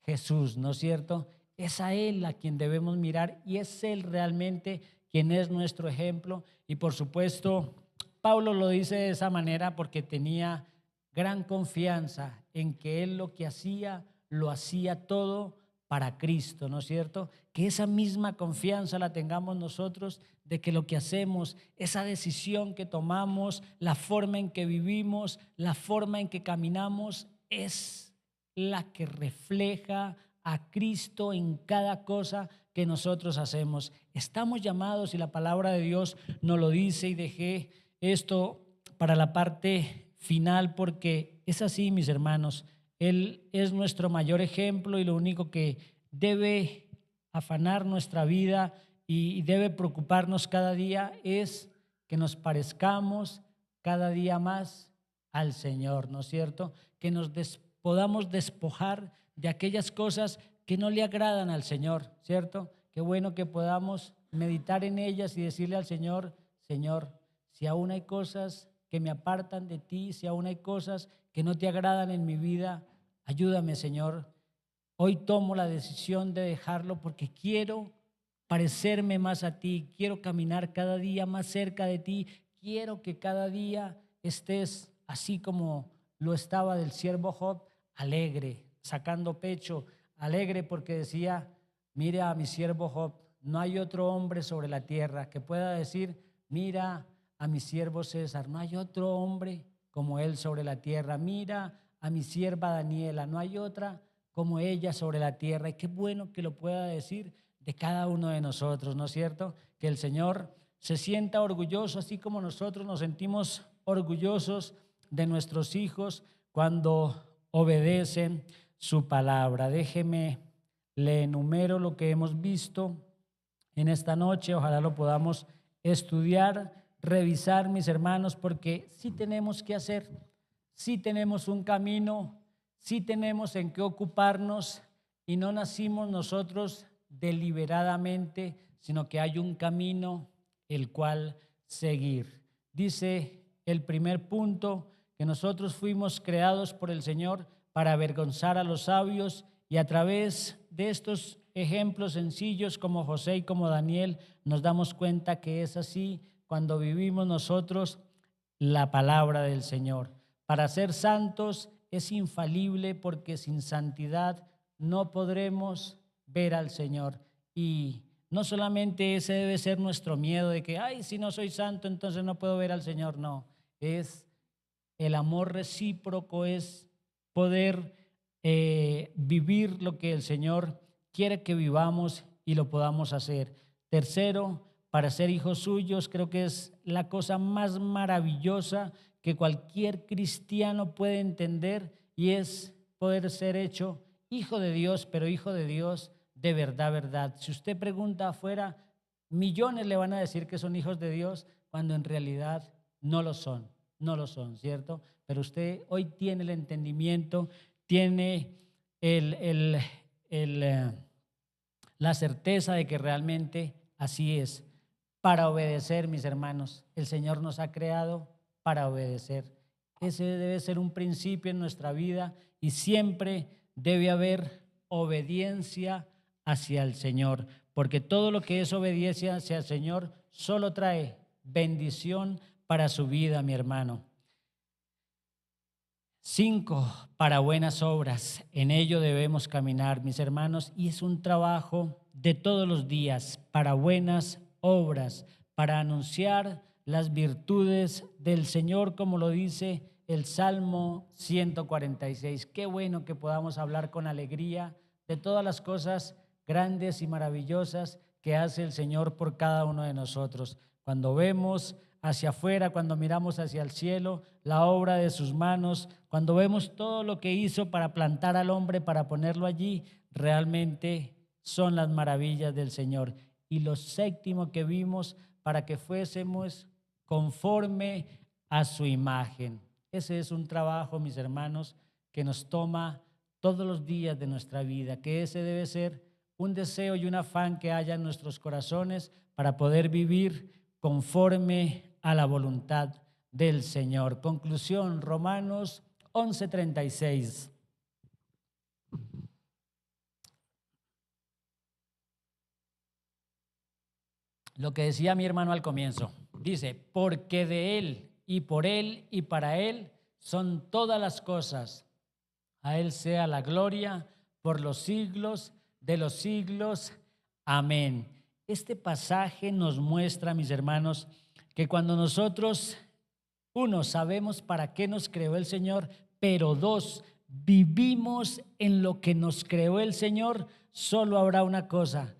Jesús, ¿no es cierto? Es a él a quien debemos mirar y es él realmente quien es nuestro ejemplo. Y por supuesto, Pablo lo dice de esa manera porque tenía gran confianza en que él lo que hacía, lo hacía todo para Cristo, ¿no es cierto? Que esa misma confianza la tengamos nosotros de que lo que hacemos, esa decisión que tomamos, la forma en que vivimos, la forma en que caminamos, es la que refleja a Cristo en cada cosa que nosotros hacemos. Estamos llamados y la palabra de Dios nos lo dice y dejé esto para la parte final porque es así, mis hermanos. Él es nuestro mayor ejemplo y lo único que debe afanar nuestra vida y debe preocuparnos cada día es que nos parezcamos cada día más al Señor, ¿no es cierto? Que nos podamos despojar de aquellas cosas que no le agradan al Señor, ¿cierto? Qué bueno que podamos meditar en ellas y decirle al Señor, Señor, si aún hay cosas que me apartan de ti, si aún hay cosas que no te agradan en mi vida, ayúdame, Señor. Hoy tomo la decisión de dejarlo porque quiero parecerme más a ti, quiero caminar cada día más cerca de ti, quiero que cada día estés así como lo estaba del siervo Job, alegre, sacando pecho, alegre porque decía, mira a mi siervo Job, no hay otro hombre sobre la tierra que pueda decir, mira a mi siervo César, no hay otro hombre como él sobre la tierra, mira a mi sierva Daniela, no hay otra como ella sobre la tierra. Y qué bueno que lo pueda decir de cada uno de nosotros, ¿no es cierto? Que el Señor se sienta orgulloso, así como nosotros nos sentimos orgullosos de nuestros hijos cuando obedecen su palabra. Déjeme, le enumero lo que hemos visto en esta noche, ojalá lo podamos estudiar, revisar, mis hermanos, porque sí tenemos que hacer, sí tenemos un camino, sí tenemos en qué ocuparnos y no nacimos nosotros deliberadamente, sino que hay un camino el cual seguir. Dice el primer punto que nosotros fuimos creados por el Señor para avergonzar a los sabios y a través de estos ejemplos sencillos como José y como Daniel nos damos cuenta que es así cuando vivimos nosotros la palabra del Señor. Para ser santos es infalible porque sin santidad no podremos ver al Señor. Y no solamente ese debe ser nuestro miedo de que, ay, si no soy santo, entonces no puedo ver al Señor. No, es el amor recíproco, es poder vivir lo que el Señor quiere que vivamos y lo podamos hacer. Tercero, para ser hijos suyos, creo que es la cosa más maravillosa que cualquier cristiano puede entender y es poder ser hecho hijo de Dios, pero hijo de Dios de verdad, verdad. Si usted pregunta afuera, millones le van a decir que son hijos de Dios cuando en realidad no lo son, no lo son, ¿cierto? Pero usted hoy tiene el entendimiento, tiene la certeza de que realmente así es. Para obedecer, mis hermanos, el Señor nos ha creado para obedecer. Ese debe ser un principio en nuestra vida y siempre debe haber obediencia hacia el Señor, porque todo lo que es obediencia hacia el Señor solo trae bendición para su vida, mi hermano. 5, para buenas obras. En ello debemos caminar, mis hermanos, y es un trabajo de todos los días para buenas obras, para anunciar las virtudes del Señor, como lo dice el Salmo 146. Qué bueno que podamos hablar con alegría de todas las cosas grandes y maravillosas que hace el Señor por cada uno de nosotros. Cuando vemos hacia afuera, cuando miramos hacia el cielo, la obra de sus manos, cuando vemos todo lo que hizo para plantar al hombre, para ponerlo allí, realmente son las maravillas del Señor. Y lo séptimo que vimos, para que fuésemos conforme a su imagen. Ese es un trabajo, mis hermanos, que nos toma todos los días de nuestra vida, que ese debe ser un deseo y un afán que haya en nuestros corazones para poder vivir conforme a la voluntad del Señor. Conclusión, Romanos 11:36. Lo que decía mi hermano al comienzo, dice, porque de Él y por Él y para Él son todas las cosas. A Él sea la gloria por los siglos de los siglos. Amén. Este pasaje nos muestra, mis hermanos, que cuando nosotros, uno, sabemos para qué nos creó el Señor, pero dos, vivimos en lo que nos creó el Señor, solo habrá una cosa: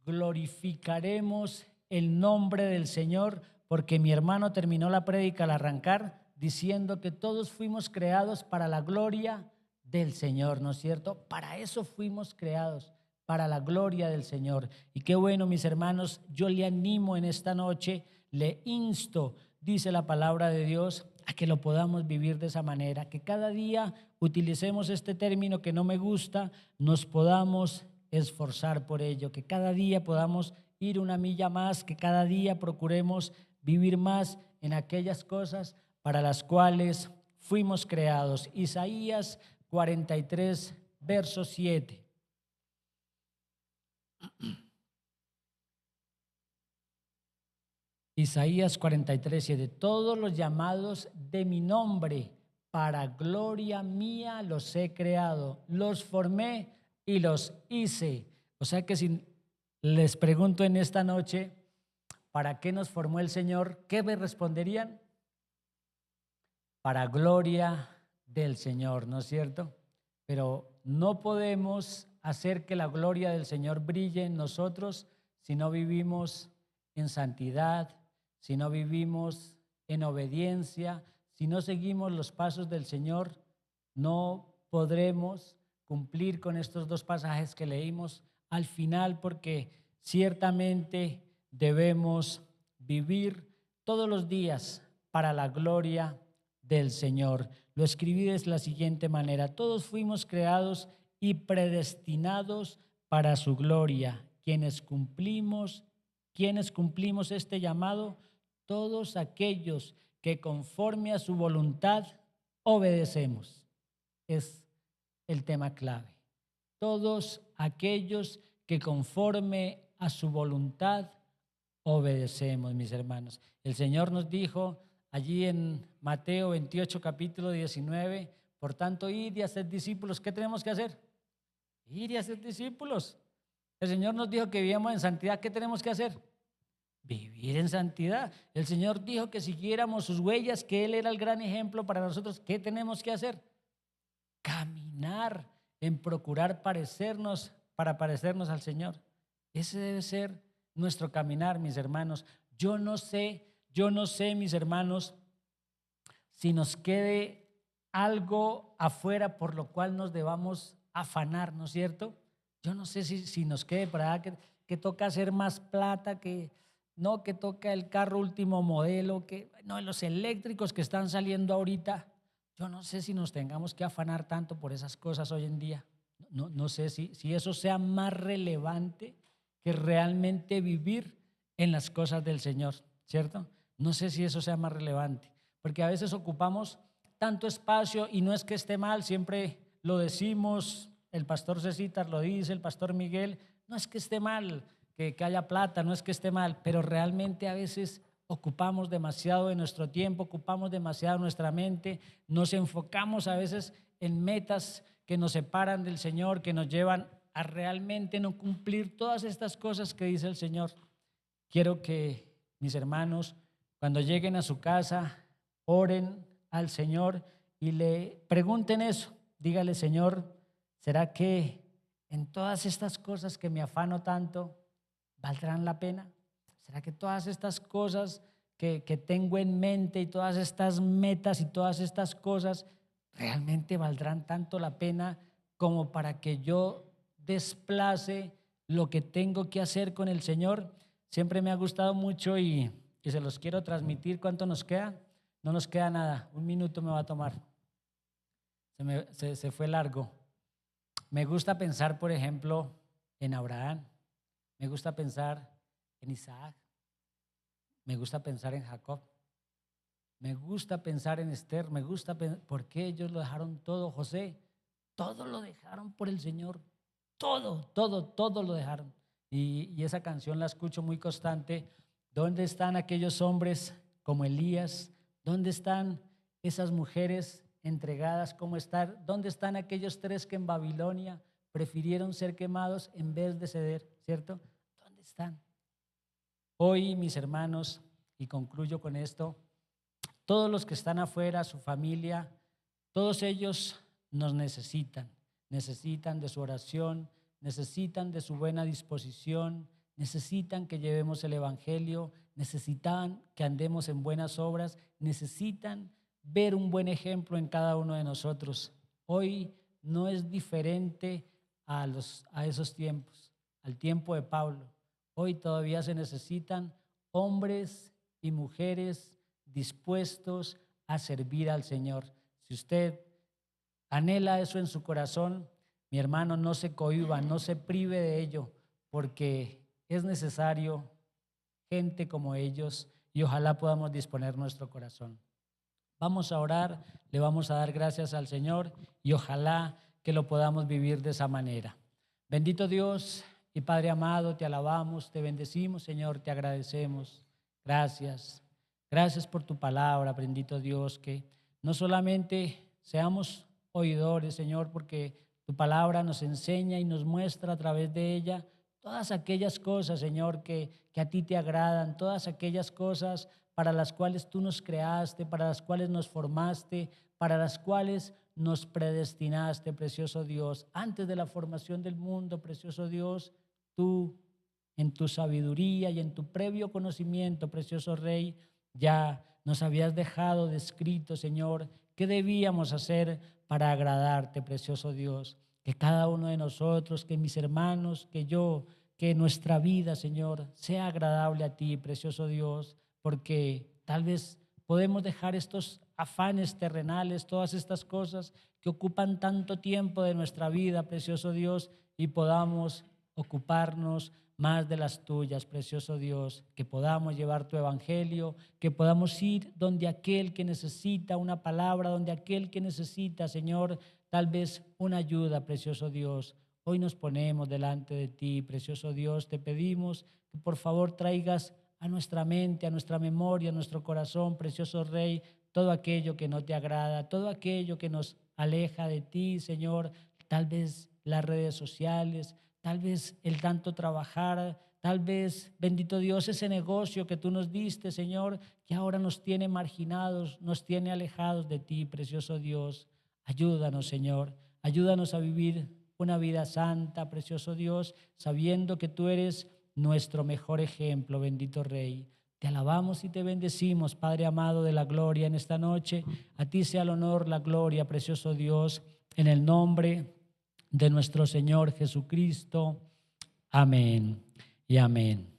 glorificaremos el nombre del Señor, porque mi hermano terminó la prédica al arrancar diciendo que todos fuimos creados para la gloria del Señor, ¿no es cierto? Para eso fuimos creados, para la gloria del Señor. Y qué bueno, mis hermanos, yo le animo en esta noche, le insto, dice la palabra de Dios, a que lo podamos vivir de esa manera, que cada día utilicemos este término que no me gusta, nos podamos esforzar por ello, que cada día podamos ir una milla más, que cada día procuremos vivir más en aquellas cosas para las cuales fuimos creados. Isaías 43, verso 7. Isaías 43, 7. Todos los llamados de mi nombre, para gloria mía los he creado, los formé y los hice. O sea que si les pregunto en esta noche, ¿para qué nos formó el Señor? ¿Qué me responderían? Para gloria del Señor, ¿no es cierto? Pero no podemos hacer que la gloria del Señor brille en nosotros si no vivimos en santidad, si no vivimos en obediencia, si no seguimos los pasos del Señor. No podremos cumplir con estos dos pasajes que leímos al final, porque ciertamente debemos vivir todos los días para la gloria del Señor. Lo escribí de la siguiente manera: todos fuimos creados y predestinados para su gloria. Quienes cumplimos este llamado, todos aquellos que conforme a su voluntad obedecemos. Es el tema clave. Todos aquellos que conforme a su voluntad obedecemos, mis hermanos. El Señor nos dijo allí en Mateo 28, capítulo 19, por tanto, id y haced discípulos. ¿Qué tenemos que hacer? Ir y hacer discípulos. El Señor nos dijo que vivíamos en santidad. ¿Qué tenemos que hacer? Vivir en santidad. El Señor dijo que siguiéramos sus huellas, que Él era el gran ejemplo para nosotros. ¿Qué tenemos que hacer? Caminar en procurar parecernos, para parecernos al Señor. Ese debe ser nuestro caminar, mis hermanos. Yo no sé, mis hermanos, si nos quede algo afuera por lo cual nos debamos afanar, ¿no es cierto? Yo no sé si nos quede para que toca hacer más plata, que toca el carro último modelo, los eléctricos que están saliendo ahorita. Yo no sé si nos tengamos que afanar tanto por esas cosas hoy en día. No sé si eso sea más relevante que realmente vivir en las cosas del Señor, ¿cierto? No sé si eso sea más relevante, porque a veces ocupamos tanto espacio y no es que esté mal, siempre lo decimos, el pastor Cecitar lo dice, el pastor Miguel, no es que esté mal que haya plata, no es que esté mal, pero realmente a veces ocupamos demasiado de nuestro tiempo, ocupamos demasiado nuestra mente, nos enfocamos a veces en metas que nos separan del Señor, que nos llevan a realmente no cumplir todas estas cosas que dice el Señor. Quiero que mis hermanos, cuando lleguen a su casa, oren al Señor y le pregunten eso. Dígale: Señor, ¿será que en todas estas cosas que me afano tanto valdrán la pena? ¿Será que todas estas cosas que tengo en mente y todas estas metas y todas estas cosas realmente valdrán tanto la pena como para que yo desplace lo que tengo que hacer con el Señor? Siempre me ha gustado mucho y se los quiero transmitir. ¿Cuánto nos queda? No nos queda nada. 1 minuto me va a tomar. Se fue largo. Me gusta pensar, por ejemplo, en Abraham, me gusta pensar en Isaac, me gusta pensar en Jacob, me gusta pensar en Esther, me gusta pensar, ¿por qué ellos lo dejaron todo? José, todo lo dejaron por el Señor, todo lo dejaron. Y esa canción la escucho muy constante. ¿Dónde están aquellos hombres como Elías? ¿Dónde están esas mujeres entregadas como estar? ¿Dónde están aquellos tres que en Babilonia prefirieron ser quemados en vez de ceder? ¿Cierto? ¿Dónde están? Hoy, mis hermanos, y concluyo con esto, todos los que están afuera, su familia, todos ellos nos necesitan. Necesitan de su oración, necesitan de su buena disposición, necesitan que llevemos el Evangelio, necesitan que andemos en buenas obras, necesitan ver un buen ejemplo en cada uno de nosotros. Hoy no es diferente a esos tiempos, al tiempo de Pablo. Hoy todavía se necesitan hombres y mujeres dispuestos a servir al Señor. Si usted anhela eso en su corazón, mi hermano, no se cohíba, no se prive de ello, porque es necesario gente como ellos y ojalá podamos disponer nuestro corazón. Vamos a orar, le vamos a dar gracias al Señor y ojalá que lo podamos vivir de esa manera. Bendito Dios y Padre amado, te alabamos, te bendecimos, Señor, te agradecemos. Gracias. Gracias por tu palabra, bendito Dios, que no solamente seamos oidores, Señor, porque tu palabra nos enseña y nos muestra a través de ella todas aquellas cosas, Señor, que a ti te agradan, todas aquellas cosas para las cuales tú nos creaste, para las cuales nos formaste, para las cuales nos predestinaste, precioso Dios. Antes de la formación del mundo, precioso Dios, tú en tu sabiduría y en tu previo conocimiento, precioso Rey, ya nos habías dejado descrito, Señor, qué debíamos hacer para agradarte, precioso Dios. Que cada uno de nosotros, que mis hermanos, que yo, que nuestra vida, Señor, sea agradable a ti, precioso Dios, porque tal vez podemos dejar estos afanes terrenales, todas estas cosas que ocupan tanto tiempo de nuestra vida, precioso Dios, y podamos ocuparnos más de las tuyas, precioso Dios, que podamos llevar tu evangelio, que podamos ir donde aquel que necesita una palabra, donde aquel que necesita, Señor, tal vez una ayuda, precioso Dios. Hoy nos ponemos delante de ti, precioso Dios, te pedimos que por favor traigas a nuestra mente, a nuestra memoria, a nuestro corazón, precioso Rey, todo aquello que no te agrada, todo aquello que nos aleja de ti, Señor, tal vez las redes sociales, tal vez el tanto trabajar, tal vez, bendito Dios, ese negocio que tú nos diste, Señor, que ahora nos tiene marginados, nos tiene alejados de ti, precioso Dios. Ayúdanos, Señor, ayúdanos a vivir una vida santa, precioso Dios, sabiendo que tú eres nuestro mejor ejemplo, bendito Rey. Te alabamos y te bendecimos, Padre amado de la gloria, en esta noche. A ti sea el honor, la gloria, precioso Dios, en el nombre de nuestro Señor Jesucristo. Amén y amén.